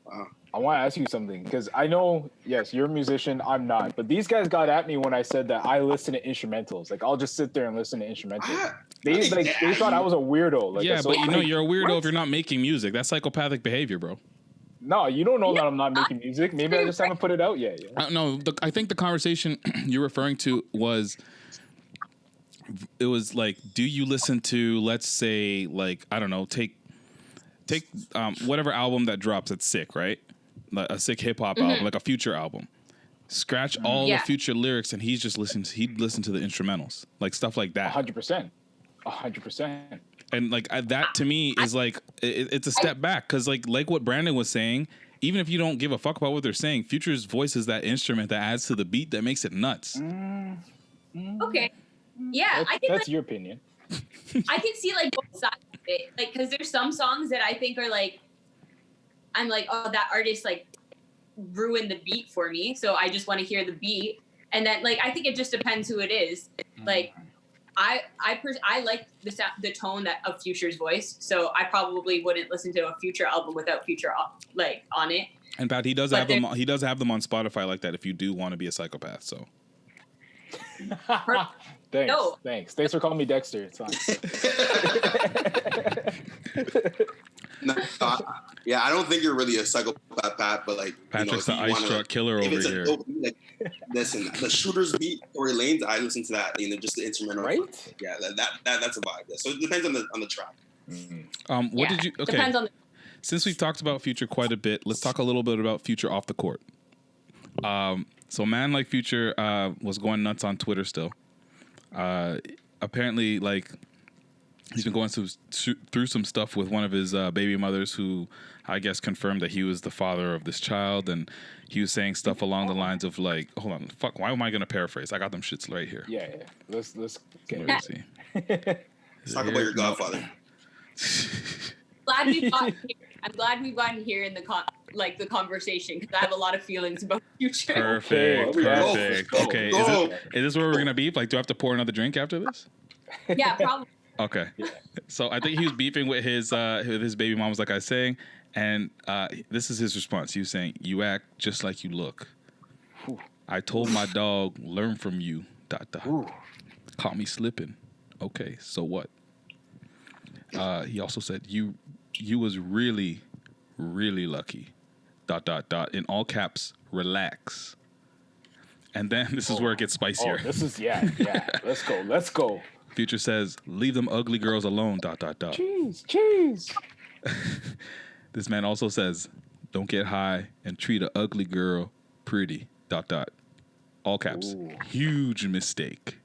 Wow. I want to ask you something because I know, yes, you're a musician. I'm not, but these guys got at me when I said that I listen to instrumentals. Like I'll just sit there and listen to instrumentals. They thought I was a weirdo. Like Yeah, so, but you know like, you're a weirdo what? if you're not making music. That's psychopathic behavior, bro. No, you don't know that I'm not making music. Maybe I just haven't put it out yet. Yeah. No, I think the conversation you're referring to was like, do you listen to, let's say, like, I don't know, take whatever album that drops that's sick, right? Like a sick hip hop album, like a Future album. Scratch all the Yeah. Future lyrics, and he'd listen to the instrumentals, like stuff like that. 100%. 100%. And like that to me is like it's a step back, because like what Brandon was saying, even if you don't give a fuck about what they're saying, Future's voice is that instrument that adds to the beat that makes it nuts. Okay. Yeah, I think That's your opinion. I can see like both sides of it. Like, because there's some songs that I think are like, I'm like, oh, that artist like ruined the beat for me, so I just want to hear the beat. And then like I think it just depends who it is. Like I like the tone of Future's voice, so I probably wouldn't listen to a Future album without Future like on it. In fact, he does But have them. He does have them on Spotify like that. If you do want to be a psychopath, so Thanks. No. Thanks for calling me Dexter. It's fine. No, yeah, I don't think you're really a psychopath, Pat, but like Patrick's if the you ice wanna- truck killer if over it's a here. dope beat, like, listen, the Shooters beat, Tory Lanez, I listen to that. Just the instrumental, Right? Yeah, that's a vibe. Yeah. So it depends on the track. What Yeah, did you? Okay, Depends on the since we've talked about Future quite a bit, let's talk a little bit about Future off the court. So man like Future was going nuts on Twitter still. Apparently, like, he's been going through some stuff with one of his baby mothers, who I guess confirmed that he was the father of this child, and he was saying stuff along the lines of like, hold on, fuck, why am I gonna paraphrase? I got them shits right here. Yeah. Let's get Let me it. see. Let's talk about your Godfather. glad we've gotten here. I'm glad we've gotten here in the the conversation, because I have a lot of feelings about Future. Perfect, Okay, perfect. go, Okay, go. is this where we're gonna beef? Like, do I have to pour another drink after this? Yeah, probably. Okay. So I think he was beefing with his baby moms, like I was saying, and this is his response. He was saying, "You act just like you look. I told my dog, learn from you. ... Caught me slipping. Okay, so what?" He also said, "You was really, really lucky. ... In all caps, relax." And then this is where it gets spicier. Oh, this is yeah. Let's go. Future says, "Leave them ugly girls alone. ... Cheese. This man also says, "Don't get high and treat an ugly girl pretty. ... All caps. Ooh. Huge mistake."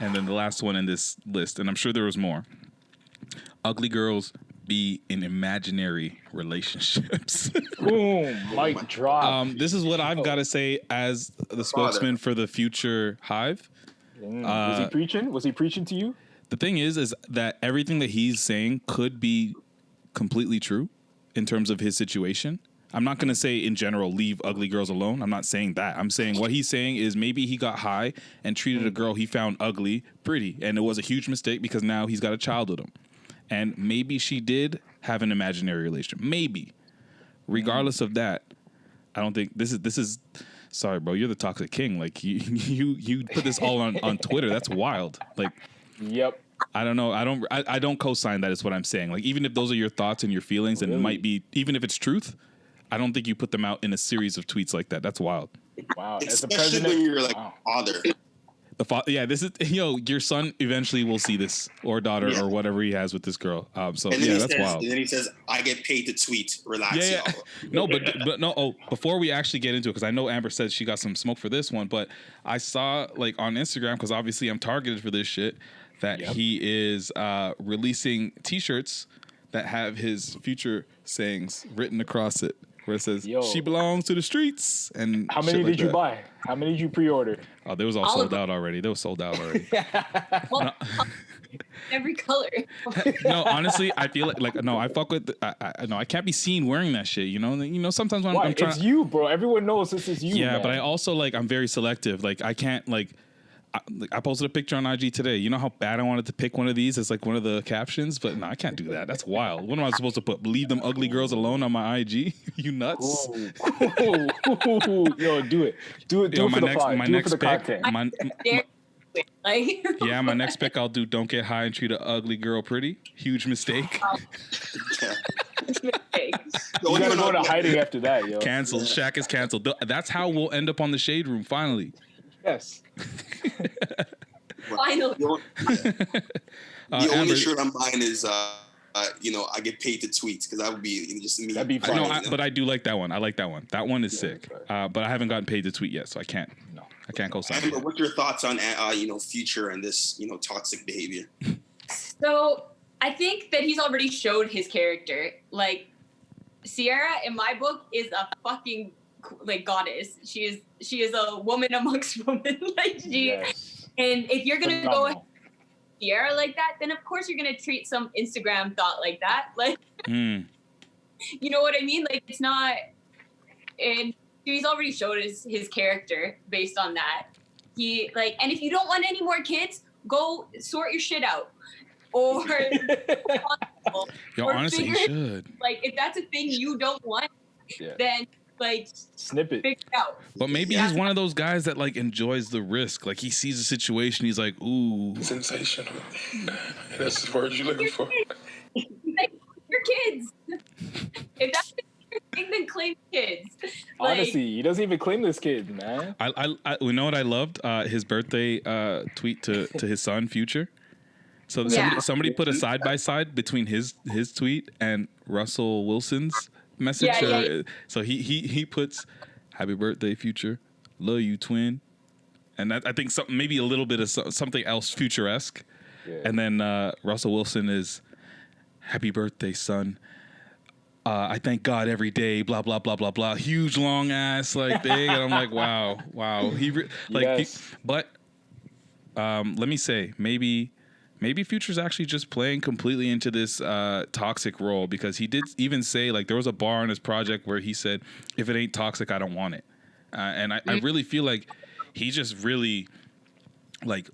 And then the last one in this list, and I'm sure there was more. Ugly girls be in imaginary relationships. Boom. Mic drop. This is what I've got to say as the spokesman for the Future Hive. Was he preaching? Was he preaching to you? The thing is that everything that he's saying could be completely true in terms of his situation. I'm not gonna say in general leave ugly girls alone. I'm not saying that. I'm saying what he's saying is maybe he got high and treated a girl he found ugly pretty, and it was a huge mistake because now he's got a child with him, and maybe she did have an imaginary relationship. Maybe, regardless of that, I don't think this is. Sorry, bro, you're the toxic king. Like you put this all on Twitter. That's wild. Like, yep. I don't know. I don't co-sign that. Is what I'm saying. Like, even if those are your thoughts and your feelings, and it might be, even if it's truth, I don't think you put them out in a series of tweets like that. That's wild. Wow. As the Especially president, when you're like father. Yeah, this is your son eventually will see this, or daughter, or whatever he has with this girl. So yeah, that's wild. And then he says, "I get paid to tweet. Relax, Yeah. y'all." No, but no. Oh, before we actually get into it, because I know Amber said she got some smoke for this one, but I saw like on Instagram, because obviously I'm targeted for this shit, that he is releasing T-shirts that have his future sayings written across it, where it says "She belongs to the streets." And how many did you buy? How many did you pre-order? Oh, they was all sold out already. They were sold out already. Every color. No, honestly, I feel like no, I fuck with. I can't be seen wearing that shit. You know, sometimes when I'm trying. It's you, bro. Everyone knows this is you. Yeah, man. but I also I'm very selective. Like I can't I posted a picture on IG today. You know how bad I wanted to pick one of these as like one of the captions, but no, I can't do that. That's wild. What am I supposed to put? Leave them ugly girls alone on my IG? You nuts? Yo, do it. Do it. Do it for the pod. Do it for the content. Yeah, my next pick I'll do. Don't get high and treat an ugly girl pretty. Huge mistake. You gotta go to hiding after that, yo. Canceled. Shaq is canceled. That's how we'll end up on the Shade Room finally. Yes. Finally. The only shirt I'm buying is, I get paid to tweet, because that would be just me. That'd be fun. But I do like that one. I like that one. That one is sick. But I haven't gotten paid to tweet yet, so I can't. No, I can't co-sign. Amber, what's your thoughts on Future and this toxic behavior? So I think that he's already showed his character. Like, Sierra in my book is a fucking goddess. She is a woman amongst women. And if you're gonna go ahead with Sierra like that, then of course you're gonna treat some Instagram thought like that. Like, you know what I mean? Like, it's not. And he's already showed his character based on that. And if you don't want any more kids, go sort your shit out. Or honestly, you should. Like, if that's a thing you don't want, then snip it. Figure it out. But maybe he's one of those guys that enjoys the risk. Like, he sees a situation, he's like, ooh, sensational. That's the word you're looking for. Your kids. If that's your thing, then claim kids. Honestly, he doesn't even claim this kid, man. I you know what I loved? His birthday tweet to his son, Future. So somebody put a side by side between his tweet and Russell Wilson's message. So he puts "Happy birthday, Future, love you, twin," and that, I think maybe a little bit of something else Future-esque. And then Russell Wilson is "Happy birthday, son. I thank God every day." Blah blah blah blah blah. Huge long ass thing, and I'm like, wow. But let me say, maybe Future's actually just playing completely into this toxic role, because he did even say, there was a bar on his project where he said, "If it ain't toxic, I don't want it." And I really feel like he just really like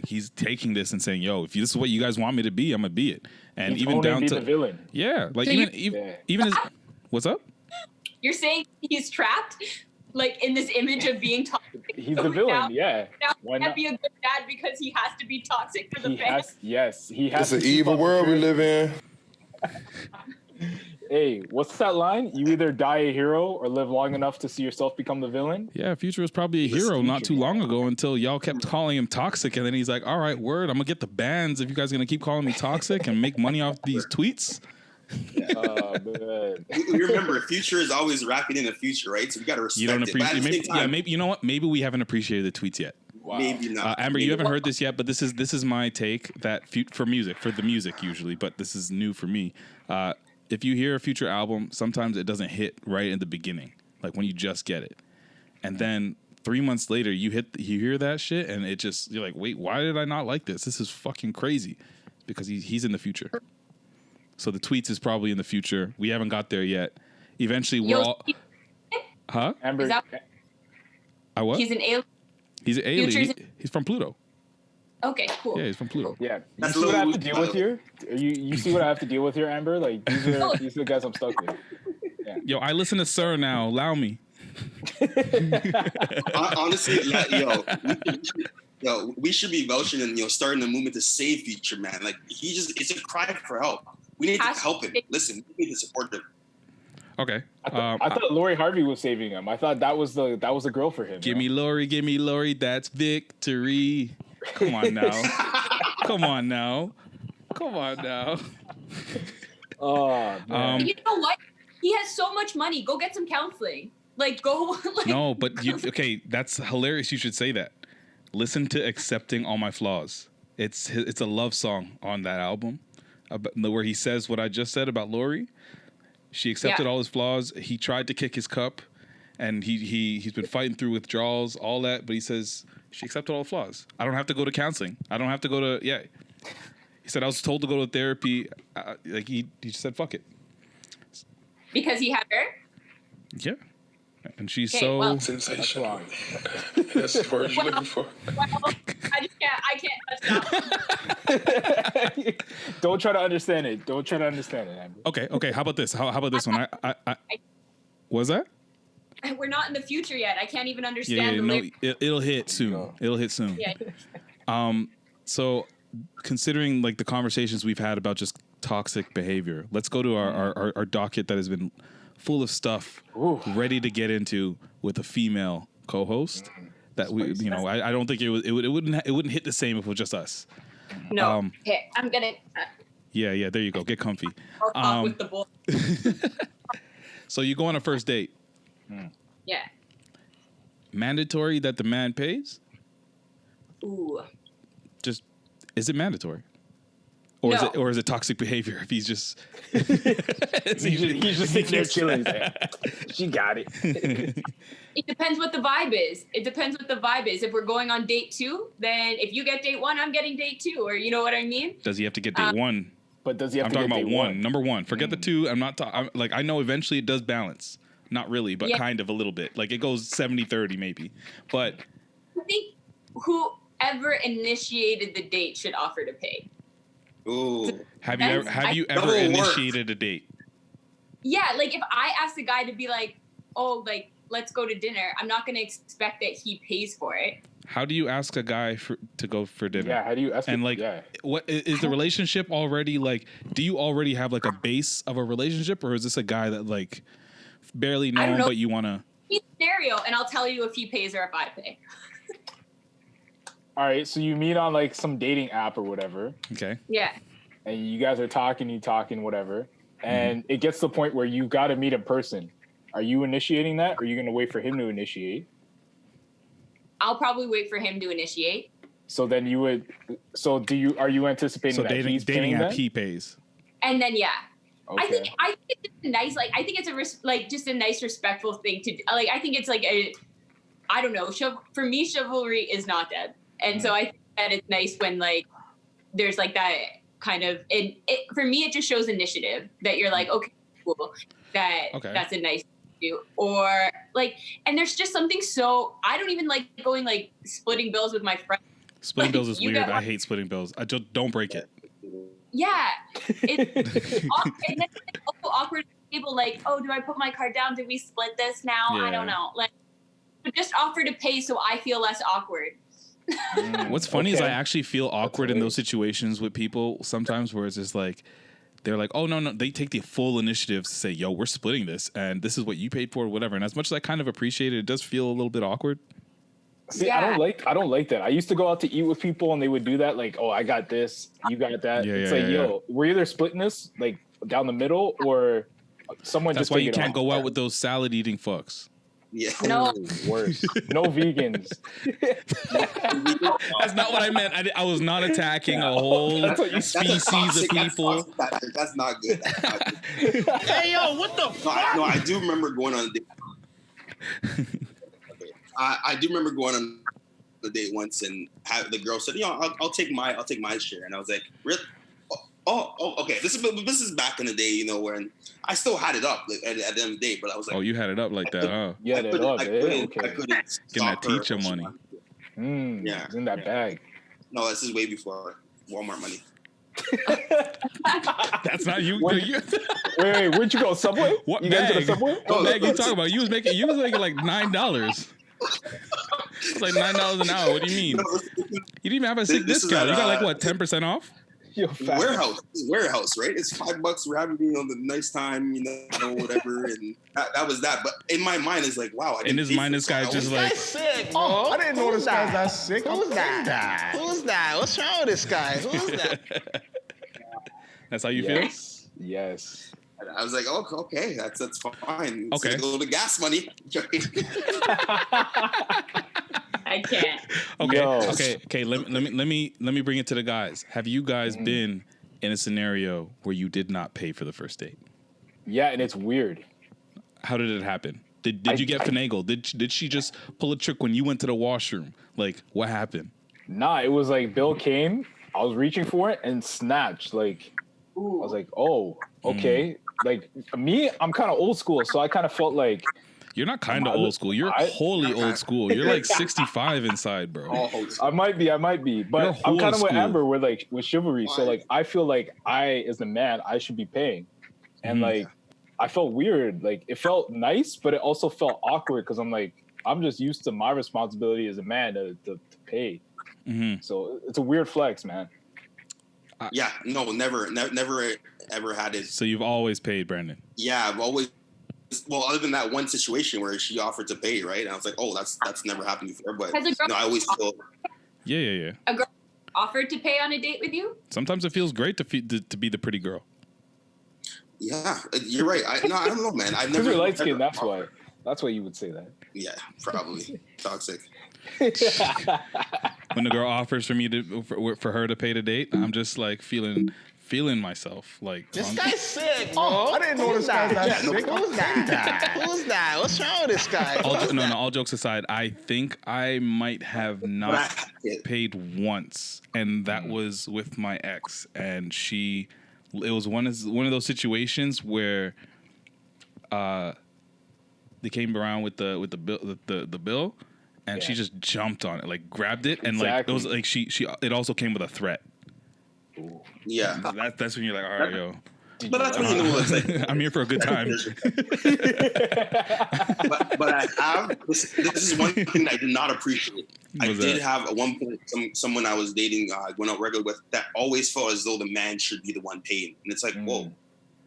he's taking this and saying, "Yo, if this is what you guys want me to be, I'm gonna be it." And he's even down to the villain. Yeah, So even his, what's up? You're saying he's trapped, in this image of being toxic. He's the villain. Now Why he can't not? be a good dad because he has to be toxic for the He fans. has. He has. It's an evil world we live in. Hey, what's that line? You either die a hero or live long enough to see yourself become the villain. Yeah, Future was probably a hero not too long ago until y'all kept calling him toxic, and then he's like, "All right, word, I'm gonna get the bans if you guys are gonna keep calling me toxic and make money off these tweets." Oh man! We remember, Future is always rapping in the future, right? So we gotta respect You don't appreciate. it. Maybe you know what? Maybe we haven't appreciated the tweets yet. Wow. Maybe not. Amber, you haven't heard this yet, but this is my take that for the music usually, but this is new for me. If you hear a Future album, sometimes it doesn't hit right in the beginning, like when you just get it, and then 3 months later you hear that shit, and it just, you're like, wait, why did I not like this? This is fucking crazy, because he's in the future. So the tweets is probably in the future. We haven't got there yet. Eventually, we're Yo, all. Huh? Amber, Is that- I what? He's an alien. He's an alien. Future's- He's from Pluto. Okay, cool. Yeah, he's from Pluto. yeah. You That's see what I have to Lil deal with here? You see what I have to deal with here, Amber? Like these are the guys I'm stuck with. Yo, I listen to Sir now. Allow me. Honestly, we should be vouching and starting the movement to save Future, man. Like it's a cry for help. We need to help him. Listen, we need to support him. Okay. I thought Lori Harvey was saving him. I thought that was the girl for him. Give me Lori. That's victory. Come on now. Come on now. Oh, man. You know what? He has so much money. Go get some counseling. Like, go. Like, No, but okay, that's hilarious. You should say that. Listen to "Accepting All My Flaws." It's a love song on that album, where he says what I just said about Lori. She accepted all his flaws. He tried to kick his cup, and he's been fighting through withdrawals, all that. But he says she accepted all the flaws. I don't have to go to counseling. I don't have to go to He said I was told to go to therapy. He just said fuck it. because he had her. Yeah, and she's Okay, so well- Sensational. That's the word you're looking for. Well, I can't touch that. Don't try to understand it. Amber. okay. How about this? How about this one? I what was that? We're not in the future yet. I can't even understand Yeah, the no, lyrics. it'll hit soon. It'll hit soon. Yeah. So considering like the conversations we've had about just toxic behavior, let's go to our docket that has been full of stuff ready to get into with a female co-host that we I don't think it wouldn't hit the same if it was just us. No. Okay, I'm gonna. Yeah, there you go. Get comfy. I'll talk with the boy. So you go on a first date. Yeah. Mandatory that the man pays? Ooh. Just is it mandatory? Or No. is it toxic behavior if he's just He's just sitting there chilling. She got it. It depends what the vibe is. If we're going on date 2, then if you get date 1, I'm getting date 2, or you know what I mean? Does he have to get date 1? But does he have I'm to talking get about date 1. Number 1. Forget the 2. I'm not talking like I know eventually it does balance. Not really, but kind of a little bit. Like it goes 70-30 maybe. But I think whoever initiated the date should offer to pay. Ooh. have you ever Double work. initiated a date? Yeah, like if I ask a guy to be like, oh, like let's go to dinner, I'm not gonna expect that he pays for it. How do you ask a guy to go for dinner? Yeah, how do you ask? And like, what is the relationship already like? Do you already have like a base of a relationship, or is this a guy that like barely know him, but you want to? He's scenario, and I'll tell you if he pays or if I pay. All right, so you meet on like some dating app or whatever. Okay. Yeah. And you guys are talking, whatever. And it gets to the point where you got to meet in person. Are you initiating that, or are you going to wait for him to initiate? I'll probably wait for him to initiate. So then you would. So are you anticipating So that he's dating paying app that? he pays. And then Okay. I think it's nice. Like I think it's just a nice, respectful thing to like. I think it's like I don't know. For me, chivalry is not dead, and so I think that it's nice when like there's like that kind of. For me, it just shows initiative that you're like, okay, cool, that's a nice. Do or like, and there's just something so I don't even like going like splitting bills with my friends. Splitting Like, bills is you weird. get I hate splitting bills. I just don't break it. Yeah, and then it's also awkward. People like, oh, do I put my card down? Do we split this now? I don't know. Like, just offer to pay so I feel less awkward. What's funny is I actually feel awkward in those situations with people sometimes, where it's just like. They're like, oh, no. They take the full initiative to say, yo, we're splitting this, and this is what you paid for, or whatever. And as much as I kind of appreciate it, it does feel a little bit awkward. See, I don't like that. I used to go out to eat with people, and they would do that, like, oh, I got this, you got that. It's like, yo, we're either splitting this, like, down the middle, or someone That's just why you can't go out with those salad-eating fucks. Yeah. No. Worse. No vegans. That's not what I meant. I was not attacking a whole species of people. That's not good. Hey, yo, what the fuck? No, I do remember going on a date. I do remember going on a date once, and the girl said, "I'll take my share," and I was like, "Really? Okay. This is back in the day, when I still had it up at the end of the day, but I was like, Oh, you had it up like that, huh? Yeah, that up. I couldn't Getting that stop her teacher if she money. wanted. Yeah, it's in that bag. No, this is way before Walmart money. That's not you. Wait, where'd you go? Subway? What You bag? got to the Subway? What bag you talking about? You was making like $9. It's like $9 an hour. What do you mean? You didn't even have a sick This is discount. at, You got like what, 10% off? Yo, fat. Warehouse, right? It's $5. We're having on the nice time, whatever, and that was that. But in my mind, it's like, wow. In his mind, this guy's just like, Sick, bro. I didn't know this guy's that sick. Who's that? Who's that? What's wrong with this guy? Who's that? that's how you feel? Yes. I was like, oh, okay, that's fine. Okay. It's a little gas money. I can't. Okay, Yo. okay. Let me bring it to the guys. Have you guys been in a scenario where you did not pay for the first date? Yeah, and it's weird. How did it happen? Did you get finagled? Did she just pull a trick when you went to the washroom? Like, what happened? Nah, it was like Bill came. I was reaching for it and snatched. Like, I was like, oh, okay. Like me, I'm kind of old school, so I kind of felt like. You're not kind of old school. You're wholly old school. You're like 65 inside, bro. I might be, but I'm kind of with Amber with chivalry. So like, I feel like I, as the man, I should be paying, and like, I felt weird. Like it felt nice, but it also felt awkward because I'm like, I'm just used to my responsibility as a man to pay. So it's a weird flex, man. Yeah, no, never ever had it. So you've always paid, Brandon. Yeah, I've always. Well, other than that one situation where she offered to pay, right? And I was like, oh, that's never happened before. But I always feel. Yeah. A girl offered to pay on a date with you? Sometimes it feels great to be the pretty girl. Yeah, you're right. I don't know, man. I've Because never. you're light skinned, that's why. That's why you would say that. Yeah, probably toxic. When the girl offers for her to pay the date, I'm just like feeling myself like This guy's sick, bro. I didn't know this guy's that sick. Who's that? Who's that? What's wrong with this guy? all jokes aside, I think I might have not paid once, and that was with my ex, and it was one of those situations where they came around with the bill, and she just jumped on it, like grabbed it, and like it was like she it also came with a threat. Yeah, that's when you're like, all right, yo. But that's when you know it's like I'm here for a good time. but I have this is one thing I did not appreciate. I did have at one point someone I was dating, went out regular with, that always felt as though the man should be the one paying, and it's like, whoa,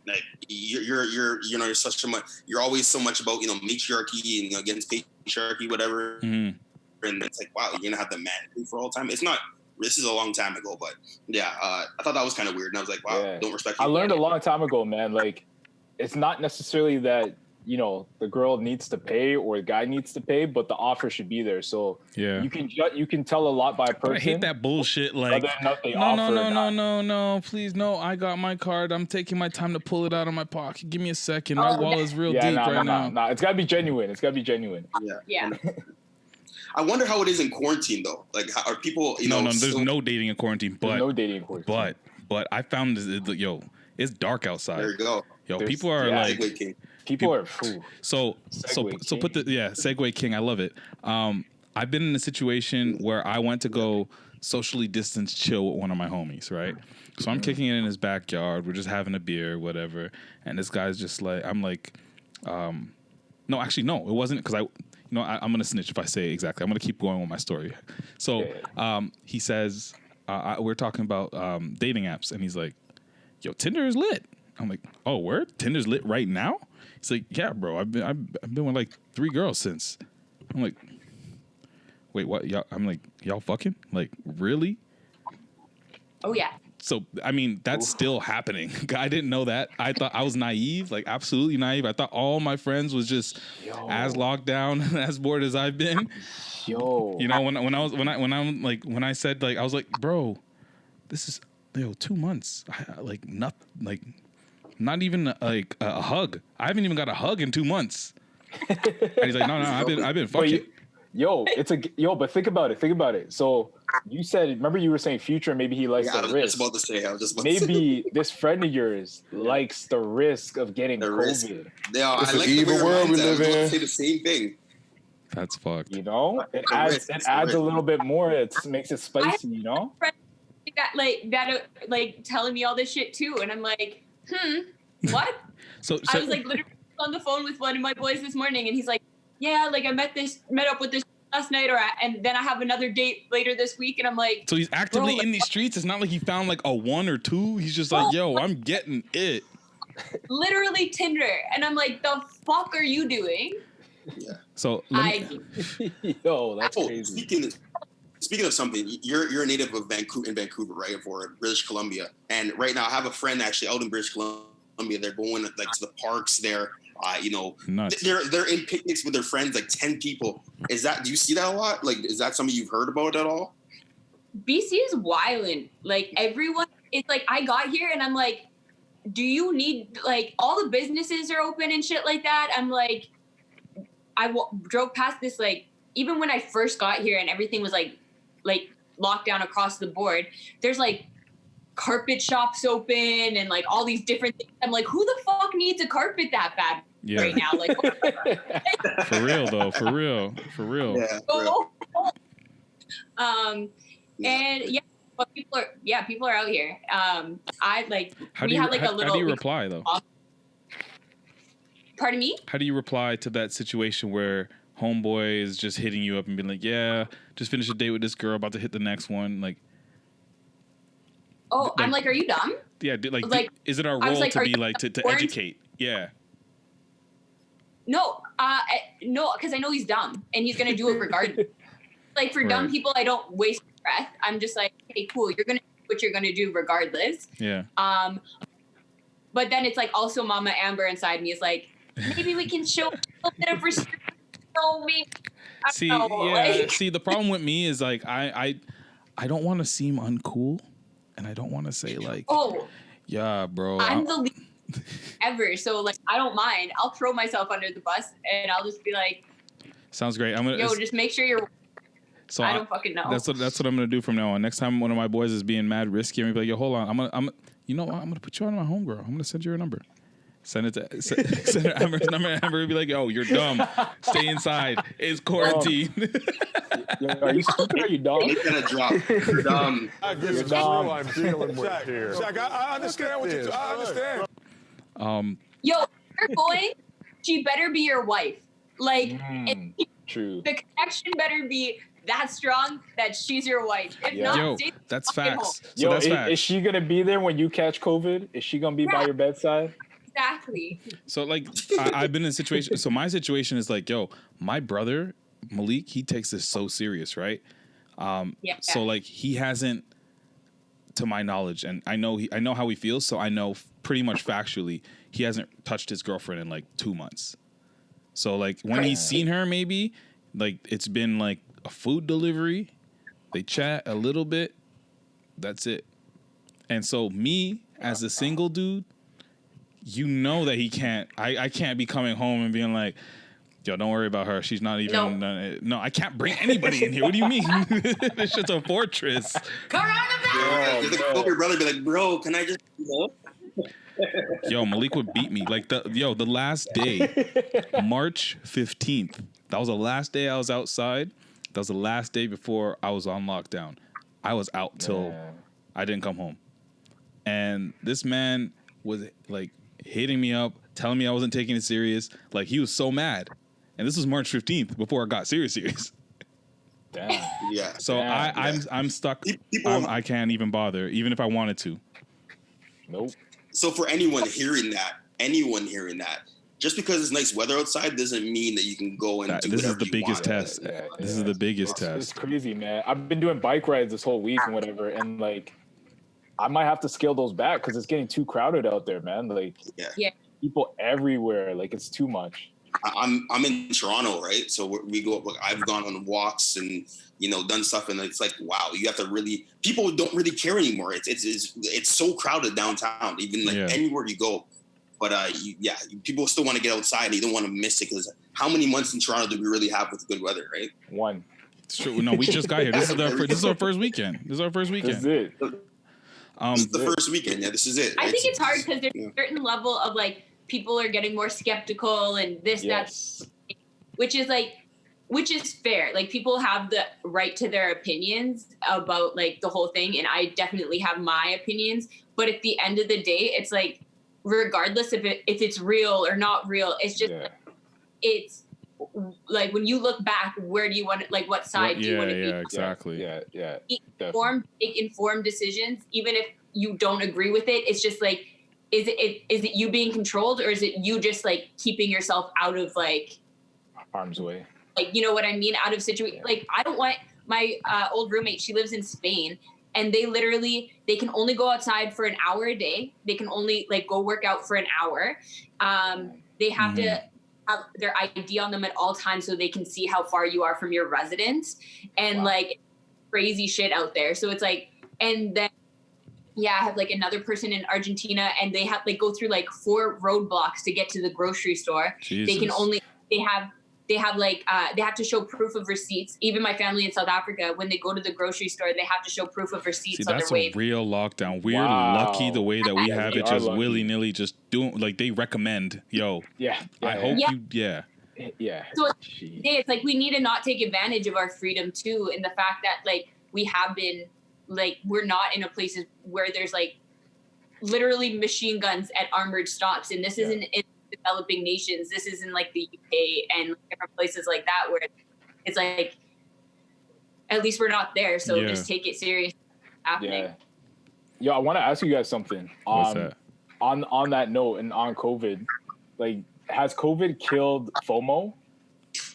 like you're such a much, you're always so much about matriarchy and against patriarchy, whatever, and it's like, wow, you're gonna have the man pay for all time. It's not. This is a long time ago, but yeah, I thought that was kind of weird, and I was like, wow, don't respect you. I learned a long time ago, man, like, it's not necessarily that, the girl needs to pay or the guy needs to pay, but the offer should be there. So yeah, you can tell a lot by a person. But I hate that bullshit, like, no, please, no, I got my card. I'm taking my time to pull it out of my pocket. Give me a second. My wallet's real deep right now. Nah, it's gotta be genuine. Yeah. I wonder how it is in quarantine though. Like, how are people? There's no dating in quarantine. But But I found it's dark outside. There you go. People are like, people are fool. So put the Segway King. I love it. I've been in a situation where I went to go socially distance chill with one of my homies, right? So I'm kicking it in his backyard. We're just having a beer, whatever. And this guy's just like, I'm like, no, actually, no, it wasn't, because I'm going to snitch if I say exactly. I'm going to keep going with my story. So he says, we're talking about dating apps, and he's like, yo, Tinder is lit. I'm like, oh, word? Tinder's lit right now? He's like, yeah, bro, I've been with like 3 girls since. I'm like, wait, what? Y'all? I'm like, y'all fucking? Like, really? Oh, yeah. So, I mean, that's still happening. I didn't know that. I thought I was naive, like absolutely naive. I thought all my friends was just as locked down and as bored as I've been. When I said, like, I was like, bro, this is 2 months. Not even like a hug. I haven't even got a hug in 2 months. And he's like, no, I've been fucking. But think about it. So you said, remember you were saying Future, maybe he likes I the was risk. just about to say. Maybe this friend of yours likes the risk of getting The risk. COVID. Yeah, It's I an like the way evil your world we mind's at. I was live about to in. say the same thing. That's fucked. You know, it The adds risk, it it's the adds a risk. little bit more. It makes it spicy. You know. That telling me all this shit too, and I'm like, what? So I was like literally on the phone with one of my boys this morning, and he's like, yeah, like I met up with this last night, and then I have another date later this week, and I'm like, so he's actively bro, in these streets. It's not like he found like a 1 or 2. He's just like, yo, I'm getting it. literally Tinder, and I'm like, the fuck are you doing? Yeah. So That's crazy. Speaking of something, you're a native of Vancouver, right, or British Columbia, and right now I have a friend actually out in British Columbia. They're going like to the parks there. Nuts. They're in picnics with their friends, like 10 people. Do you see that a lot? Like, is that something you've heard about at all? BC is wildin'. Like everyone, it's like I got here and I'm like, do you need like all the businesses are open and shit like that? I'm like, drove past this like even when I first got here and everything was like locked down across the board. There's like carpet shops open and like all these different things. I'm like, who the fuck needs a carpet that bad right now? Like, for real though, for real. Yeah. And yeah, but people are out here. I like How we do you, had like how, a little. how do you reply though? Pardon me? How do you reply to that situation where homeboy is just hitting you up and being like, yeah, just finished a date with this girl, about to hit the next one, like? Oh, I'm like, are you dumb? Yeah, Like, is it our I was role like, to are be you like to quarantine? educate? Yeah. No, no, because I know he's dumb and he's gonna do it regardless. Like for dumb Right. people, I don't waste breath. I'm just like, hey, cool, you're gonna do what you're gonna do regardless. Yeah. But then it's like also Mama Amber inside me is like, maybe we can show a little bit of restraint. So maybe I See, don't know, yeah. like- See, the problem with me is like I don't want to seem uncool, and I don't want to say like, oh, yeah, bro. I'm the least ever, so like I don't mind. I'll throw myself under the bus and I'll just be like, Sounds great. I'm gonna. yo, just make sure you're. So I don't fucking know. That's what I'm gonna do from now on. Next time one of my boys is being mad risky, I'm gonna be like, yo, hold on. You know what? I'm gonna put you on my homegirl. I'm gonna send you her number. Send it to send her Amber's number. Amber will be like, yo, you're dumb. Stay inside. It's quarantine. Are you stupid or are you dumb? Make that a drop. You're dumb. I guess it's dumb. who I'm dealing with here. Shaq, I understand what you're I understand. Yo, if you're going, she better be your wife. Like, True. the connection better be that strong that she's your wife. If not, Yo, stay that's fucking facts. home. So Yo, that's facts. is she gonna be there when you catch COVID? Is she gonna be by your bedside? Exactly. So like I've been in a situation. So my situation is like, yo, my brother Malik, he takes this so serious, right? Yeah. So like he hasn't, to my knowledge, and I know how he feels. So I know pretty much factually he hasn't touched his girlfriend in like 2 months. So like when he's seen her, maybe like it's been like a food delivery. They chat a little bit. That's it. And so me as a single dude, you know that he can't. I can't be coming home and being like, yo, don't worry about her. She's not even. No, I can't bring anybody in here. What do you mean? This shit's a fortress. The COVID brother be like, bro, can I just? Yo, Malik would beat me. Like the last day, March 15th. That was the last day I was outside. That was the last day before I was on lockdown. I was out till I didn't come home. And this man was like hitting me up, telling me I wasn't taking it serious. Like he was so mad. And this was March 15th before I got serious. Damn. Yeah. So Damn. I'm stuck. People- I can't even bother, even if I wanted to. Nope. So for anyone hearing that, just because it's nice weather outside doesn't mean that you can go and do This is whatever the you biggest want. test. This is the biggest It's test. crazy, man. I've been doing bike rides this whole week and whatever, and like I might have to scale those back because it's getting too crowded out there, man. Like Yeah. people everywhere, like it's too much. I'm in Toronto, right? So we go. Like, I've gone on walks and done stuff, and it's like, wow, you have to really. People don't really care anymore. It's so crowded downtown, even like anywhere you go. But people still want to get outside. And you don't want to miss it because how many months in Toronto do we really have with good weather, right? One. It's true. No, we just got here. This is our first weekend. This is our first This weekend. is it. This is the first weekend. Yeah, this is it. I right? think it's hard because there's Yeah. a certain level of like people are getting more skeptical and this, Yes. which is fair. Like people have the right to their opinions about like the whole thing. And I definitely have my opinions. But at the end of the day, it's like, regardless if it's real or not real, it's just, it's like when you look back, where do you want to, like what side do you want to be? Exactly. Yeah. Make informed decisions, even if you don't agree with it. It's just like, is it you being controlled, or is it you just like keeping yourself out of like arm's way? Like, you know what I mean? Out of situation. Like, I don't want my old roommate. She lives in Spain, and they can only go outside for an hour a day. They can only like go work out for an hour. They have to have their ID on them at all times so they can see how far you are from your residence, and like crazy shit out there. So it's like, and then I have like another person in Argentina, and they have like go through like 4 roadblocks to get to the grocery store. Jesus. They have to show proof of receipts. Even my family in South Africa, when they go to the grocery store, they have to show proof of receipts. See, on that's their way. a real lockdown. We're Wow. lucky the way that we have we it, are just lucky. willy nilly, just doing like they recommend. Yo, I hope Yeah. you. So it's like we need to not take advantage of our freedom too, and the fact that like we have been like we're not in a places where there's like literally machine guns at armored stops, and this isn't in developing nations. This is in like the UK and different places like that where it's like at least we're not there, so just take it serious. Happening. Yo, I want to ask you guys something. What's that? On that note and on COVID, like, has COVID killed FOMO?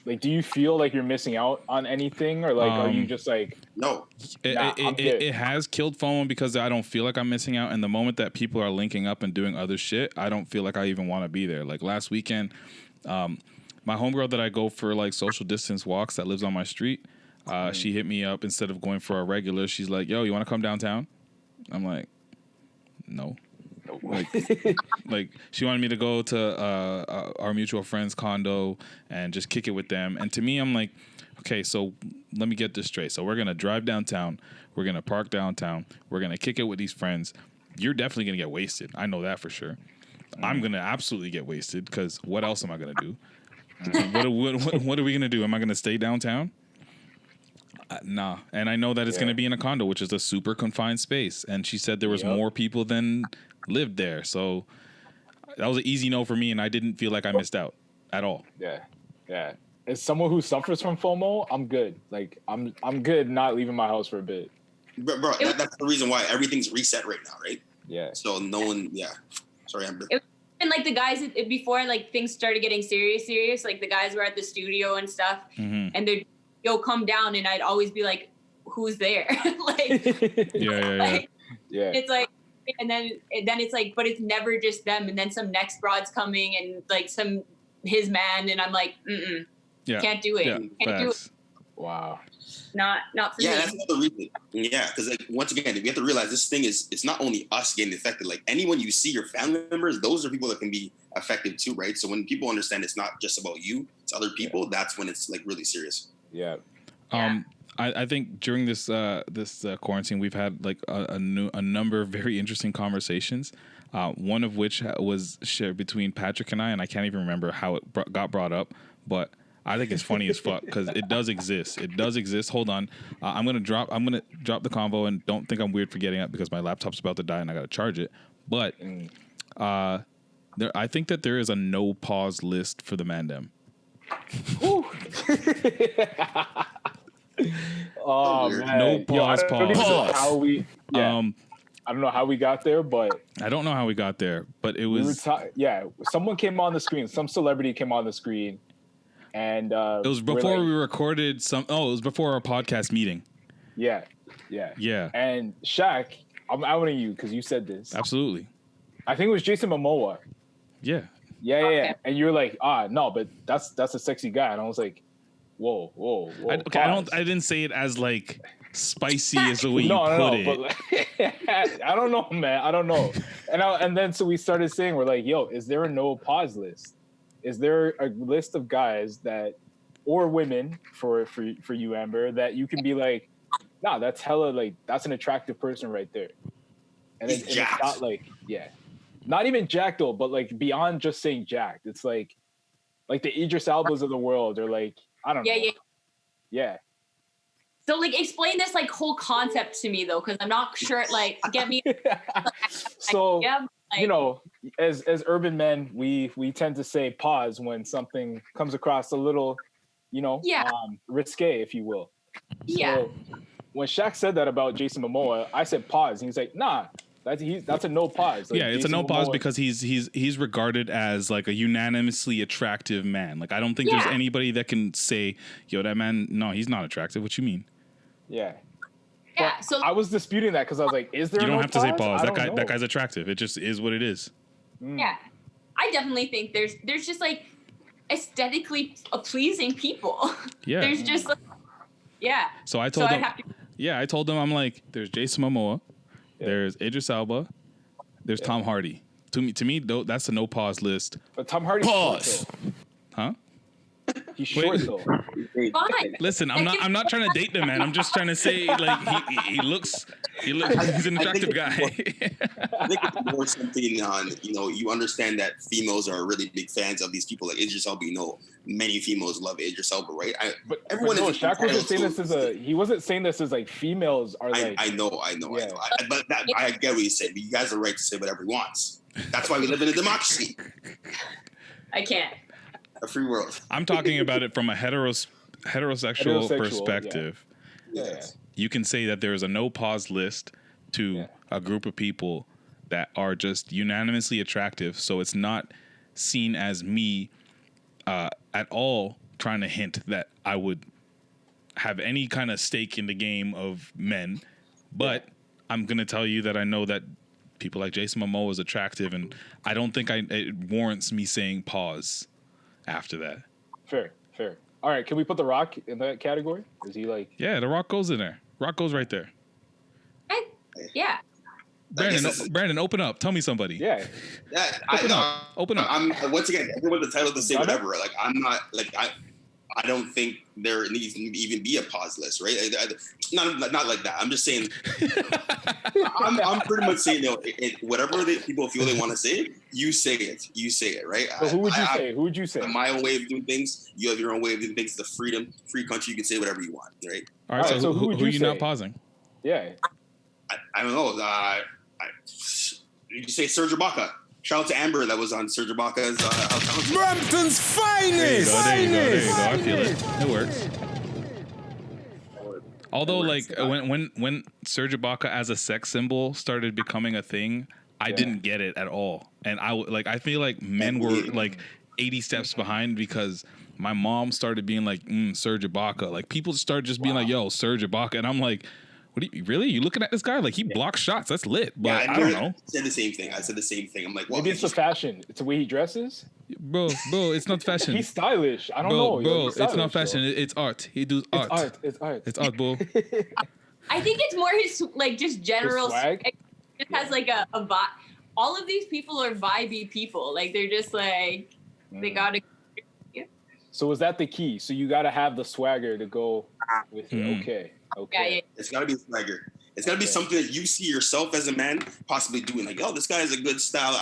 Like, do you feel like you're missing out on anything, or like, are you just like, no? It has killed FOMO because I don't feel like I'm missing out. And the moment that people are linking up and doing other shit, I don't feel like I even want to be there. Like last weekend, my homegirl that I go for like social distance walks that lives on my street, she hit me up instead of going for a regular. She's like, "Yo, you want to come downtown?" I'm like, "No." Like she wanted me to go to our mutual friend's condo and just kick it with them. And to me, I'm like, okay, so let me get this straight. So we're gonna drive downtown, we're gonna park downtown, we're gonna kick it with these friends. You're definitely gonna get wasted. I know that for sure. I'm gonna absolutely get wasted because what else am I gonna do? What are we gonna do? Am I gonna stay downtown? Nah. And I know that it's gonna be in a condo, which is a super confined space. And she said there was more people than lived there, so that was an easy no for me, and I didn't feel like I missed out at all. As someone who suffers from FOMO, I'm good. Like, I'm good not leaving my house for a bit. Bro, that's the reason why everything's reset right now, right? Yeah. So no one, sorry, Amber. And like the guys before like things started getting serious, like the guys were at the studio and stuff, and they'd come down, and I'd always be like, who's there? Like, it's like, and then it's like, but it's never just them, and then some next broad's coming, and like his man, and I'm like, can't do it, can't do it. Wow. Not for me. That's another reason. Yeah, because like once again, we have to realize this thing it's not only us getting affected. Like anyone you see, your family members, those are people that can be affected too, right? So when people understand it's not just about you, it's other people. That's when it's like really serious. Yeah. I think during this quarantine, we've had like a number of very interesting conversations. One of which was shared between Patrick and I can't even remember how it got brought up, but I think it's funny as fuck because it does exist. It does exist. Hold on, I'm gonna drop the convo, and don't think I'm weird for getting up because my laptop's about to die and I gotta charge it. But I think that there is a no pause list for the mandem. Oh man! No pause. I don't know how we. I don't know how we got there, but I don't know how we got there. But it was someone came on the screen. Some celebrity came on the screen, and it was before we recorded some. Oh, it was before our podcast meeting. Yeah. And Shaq, I'm outing you because you said this. Absolutely. I think it was Jason Momoa. Yeah. And you were like, no, but that's a sexy guy, and I was like, whoa. I didn't say it as like spicy as the way you put it. But like, I don't know, man. I don't know. And then so we started saying, we're like, yo, is there a no pause list? is there a list of guys that, or women for you, Amber, that you can be like, nah, that's hella like that's an attractive person right there, and it's not like not even jacked though, but like beyond just saying jacked, it's like the Idris Elbas of the world, or like I don't know, yeah. So like explain this like whole concept to me though, because I'm not sure. Like get me. So you know, as urban men, we tend to say pause when something comes across a little, you know, risque, if you will. Yeah. So when Shaq said that about Jason Momoa, I said pause, and he's like, nah, that's a no pause. Like, yeah, it's Jason a no pause Momoa, because he's regarded as like a unanimously attractive man. Like I don't think there's anybody that can say, yo, that man, no, he's not attractive. What you mean? Yeah. Yeah. But So I was disputing that because I was like, is there? You don't no have to say pause? pause. I don't That know. guy's attractive. It just is what it is. yeah, I definitely think there's just like aesthetically pleasing people. Yeah. There's just like, So I told I'd him. have to- Yeah, I told him I'm like, there's Jason Momoa, there's Idris Elba, there's Tom Hardy. To me, though, that's a no pause list. But Tom Hardy's Pause. short, Huh? though. He's short though. Fine. Listen, I'm not trying to date the man. I'm just trying to say like he looks he's an attractive guy. I think it's more something on, you know, you understand that females are really big fans of these people like Idris Elba. You know, many females love Idris Elba, right? But everyone no, is Shaq wasn't saying entitled this he wasn't saying this as like females are like. I know. But I get what you said. But you guys are right to say whatever he wants. That's why we live in a democracy. I can't. A free world. I'm talking about it from a heterosexual perspective. Yeah. You can say that there's a no pause list to a group of people that are just unanimously attractive. So it's not seen as me at all trying to hint that I would have any kind of stake in the game of men. But I'm going to tell you that I know that people like Jason Momoa is attractive, and I don't think it warrants me saying pause after that. Fair. All right, can we put The Rock in that category? Is he like? Yeah, The Rock goes in there. Rock goes right there. Yeah. Brandon, open up. Tell me somebody. Yeah. Open up. I'm once again, everyone's entitled to say whatever. Like I'm not like I don't think there needs to even be a pause list, right? Not like that. I'm just saying. I'm pretty much saying, whatever people feel they want to say, you say it. You say it, right? So who would you say? Who would you say? My own way of doing things. You have your own way of doing things. It's a free country. You can say whatever you want, right? All right. So who are you say? Not pausing? Yeah. I don't know. You can say Serge Ibaka. Shout out to Amber that was on Serge Ibaka's. Brampton's finest. There you go. I feel it. It works. Although, like when Serge Ibaka as a sex symbol started becoming a thing, I didn't get it at all, and I feel like men were like 80 steps behind because my mom started being like Serge Ibaka. Like people started just being like, "Yo, Serge Ibaka," and I'm like, "What? Really? You looking at this guy? Like he blocks shots. That's lit." But I don't know. I said the same thing. I'm like, well, maybe it's the fashion. It's the way he dresses. Bro, it's not fashion. He's stylish. I don't know. Bro, it's not fashion. It's art. He does art. It's art. It's art, bro. I think it's more his like just general swag. It has like a vibe. All of these people are vibey people. Like they're just like they gotta. So is that the key? So you got to have the swagger to go with it. Okay. Yeah. It's got to be swagger. It's got to be something that you see yourself as a man possibly doing. Like, this guy has a good style.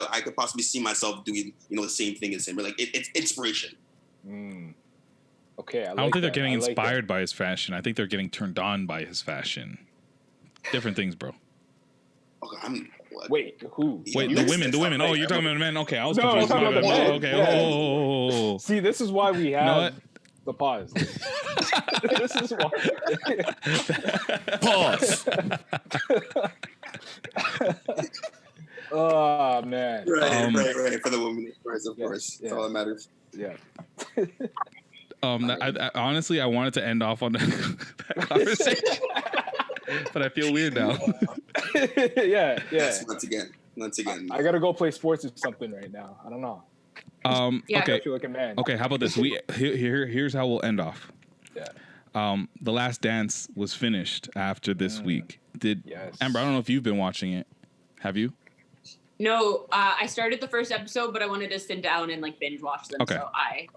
I could possibly see myself doing, the same thing as him. But like, it's inspiration. Okay. I don't think they're getting inspired by his fashion. I think they're getting turned on by his fashion. Different things, bro. Okay, Wait, who? Wait, the women. Oh, you're talking about the men. Okay, I was confused. talking about the men. Okay. Yeah. Oh. See, this is why we have what? the pause. This is why. Pause. Oh man. Right. For the women, of course. That's all that matters. Yeah. I honestly, I wanted to end off on that conversation, but I feel weird now. Yeah. Once again. I gotta go play sports or something right now. I don't know. Okay. I feel like a man. Okay, how about this? Here's how we'll end off. Yeah. The Last Dance was finished after this week. Yes. Amber, I don't know if you've been watching it. Have you? No, I started the first episode, but I wanted to sit down and like binge watch them. Okay. So I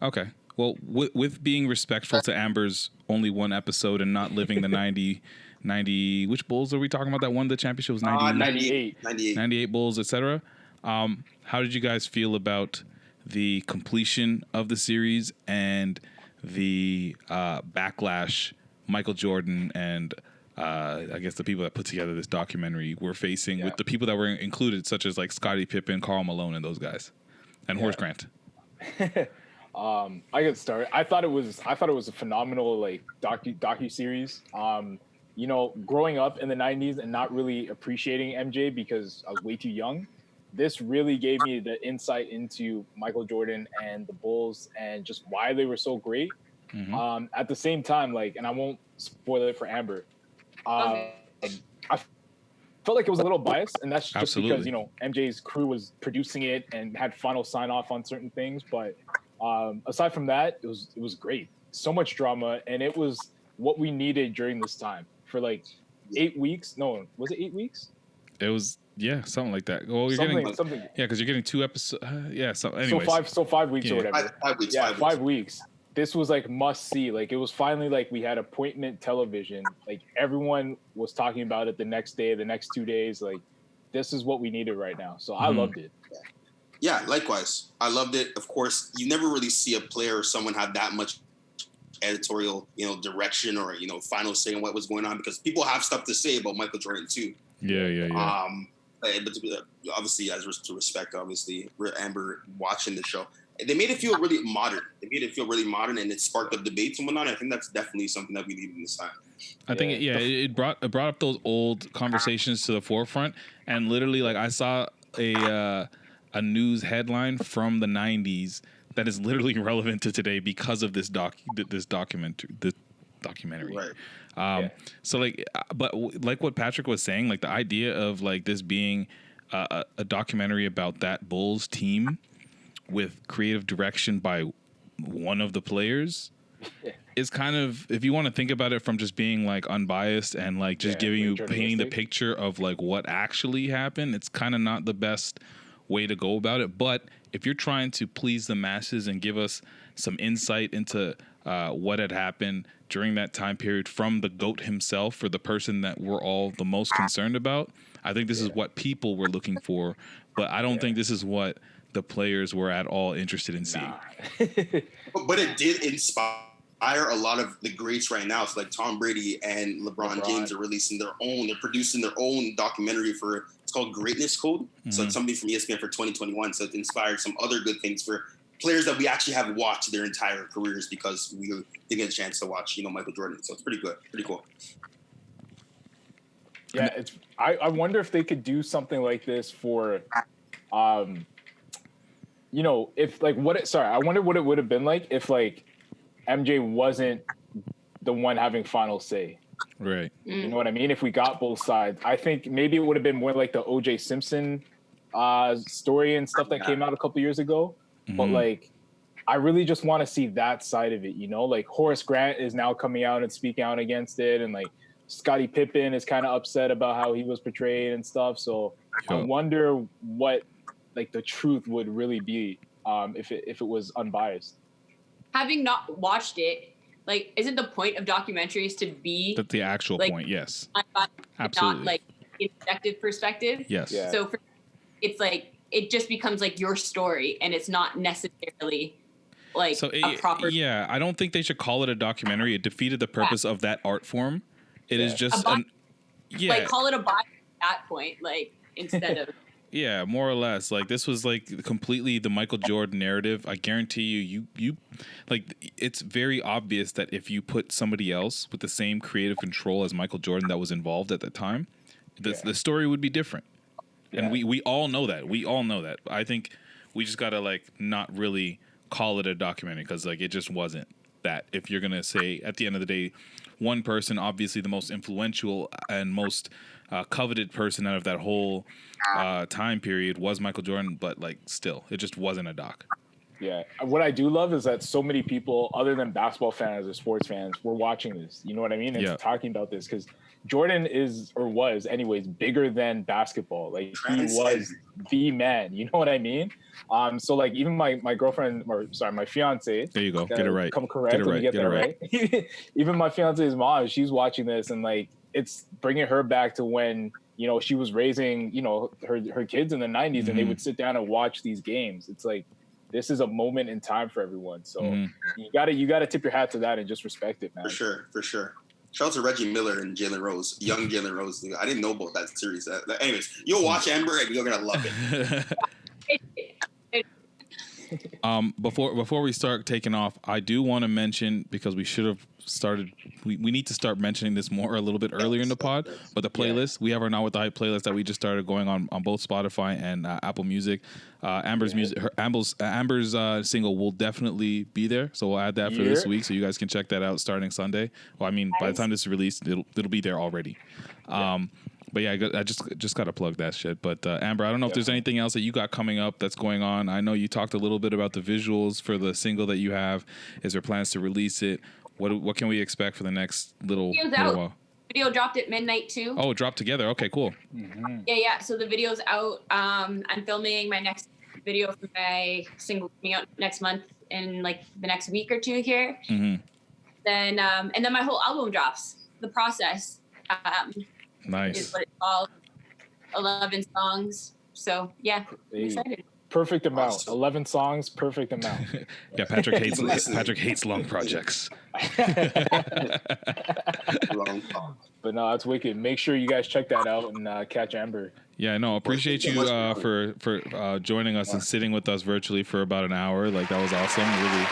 Okay. Well, with being respectful to Amber's only one episode and not living the 90, which Bulls are we talking about that won the championship? Was 98. 98 Bulls, etc. How did you guys feel about the completion of the series and the backlash Michael Jordan and I guess the people that put together this documentary were facing with the people that were included, such as like Scottie Pippen, Karl Malone, and those guys, and Horace Grant? I get started. I thought it was a phenomenal like docu series. You know, growing up in the 90s and not really appreciating MJ because I was way too young, this really gave me the insight into Michael Jordan and the Bulls and just why they were so great. At the same time, like, and I won't spoil it for Amber, I felt like it was a little biased, and that's just because, you know, MJ's crew was producing it and had final sign off on certain things. But aside from that, it was great. So much drama, and it was what we needed during this time for like 8 weeks. No, was it 8 weeks? It was, yeah, something like that. Well, you're getting because you're getting 2 episodes. So anyways, so 5 weeks or whatever. 5 weeks. Yeah, 5 weeks. This was like must see. Like it was finally like we had appointment television. Like everyone was talking about it the next day, the next 2 days. Like this is what we needed right now. So I loved it. Yeah, likewise. I loved it. Of course, you never really see a player or someone have that much editorial, you know, direction or, you know, final say on what was going on, because people have stuff to say about Michael Jordan too. Yeah. But obviously, as to respect, obviously, Amber watching the show, they made it feel really modern. And it sparked up debates and whatnot. I think that's definitely something that we need in this time. I think it brought up those old conversations to the forefront, and literally, like, I saw a news headline from the 90s that is literally relevant to today because of this documentary. Right. So like, but like what Patrick was saying, like the idea of like this being a documentary about that Bulls team with creative direction by one of the players is kind of, if you want to think about it from just being like unbiased and like just painting the picture of like what actually happened, it's kind of not the best way to go about it. But if you're trying to please the masses and give us some insight into what had happened during that time period from the GOAT himself, or the person that we're all the most concerned about, I think this is what people were looking for. But I don't think this is what the players were at all interested in seeing. But it did inspire a lot of the greats right now. So like Tom Brady and LeBron James are releasing their own, they're producing their own documentary for, it's called Greatness Code. So it's something from ESPN for 2021. So it inspired some other good things for players that we actually have watched their entire careers because we didn't get a chance to watch, you know, Michael Jordan. So it's pretty good, pretty cool. Yeah, I wonder if they could do something like this for, you know, if like I wonder what it would have been like if like MJ wasn't the one having final say. Right. You know what I mean? If we got both sides, I think maybe it would have been more like the O.J. Simpson story and stuff that came out a couple years ago. But like, I really just want to see that side of it, you know? Like Horace Grant is now coming out and speaking out against it, and like Scottie Pippen is kind of upset about how he was portrayed and stuff. So I wonder what like the truth would really be if it was unbiased. Having not watched it, like, isn't the point of documentaries to be That's the actual like, point? Yes, absolutely. Not like an objective perspective. Yes. Yeah. So it's like it just becomes like your story, and it's not necessarily like a proper. Yeah, I don't think they should call it a documentary. It defeated the purpose of that art form. It is just like call it a bio at that point, like instead of. Yeah, more or less. Like this was like completely the Michael Jordan narrative. I guarantee you like it's very obvious that if you put somebody else with the same creative control as Michael Jordan that was involved at the time, the story would be different. Yeah. And we all know that. We all know that. I think we just gotta like not really call it a documentary because like it just wasn't that. If you're gonna say at the end of the day, one person, obviously the most influential and most coveted person out of that whole time period was Michael Jordan, but like still, it just wasn't a doc. Yeah. What I do love is that so many people, other than basketball fans or sports fans, were watching this. You know what I mean? And talking about this because Jordan is or was, anyways, bigger than basketball. Like he was the man. You know what I mean? So like even my girlfriend, or sorry, my fiance. There you go. Get it right. Come correct. Let me get that right. Even my fiance's mom, she's watching this, and like it's bringing her back to when she was raising her kids in the 90s, and they would sit down and watch these games. It's like this is a moment in time for everyone. So you gotta tip your hat to that and just respect it, man. For sure. Shout out to Reggie Miller and Jalen Rose, young Jalen Rose. I didn't know about that series. Anyways, you'll watch Amber and you're gonna love it. Before we start taking off, I do want to mention, because we should have started, we need to start mentioning this more a little bit earlier in the pod, but the playlist, we have our Not With The Hype playlist that we just started going on both Spotify and Apple Music. Amber's single will definitely be there, so we'll add that for this week, so you guys can check that out starting Sunday. Well, I mean, by the time this is released, it'll be there already. But yeah, I just got to plug that shit. But Amber, I don't know if there's anything else that you got coming up that's going on. I know you talked a little bit about the visuals for the single that you have. Is there plans to release it? What can we expect for the next little while? Video dropped at midnight too. Oh, it dropped together. Okay, cool. Yeah. So the video's out. I'm filming my next video for my single coming out next month in like the next week or two here. Then and then my whole album drops. The Process. Nice. Is what it's called. 11 songs. So yeah, I'm excited. Perfect amount. 11 songs, perfect amount. Yeah, Patrick hates long projects. But no, that's wicked. Make sure you guys check that out and catch Amber. Yeah, no, appreciate you for joining us and sitting with us virtually for about an hour. Like that was awesome. Really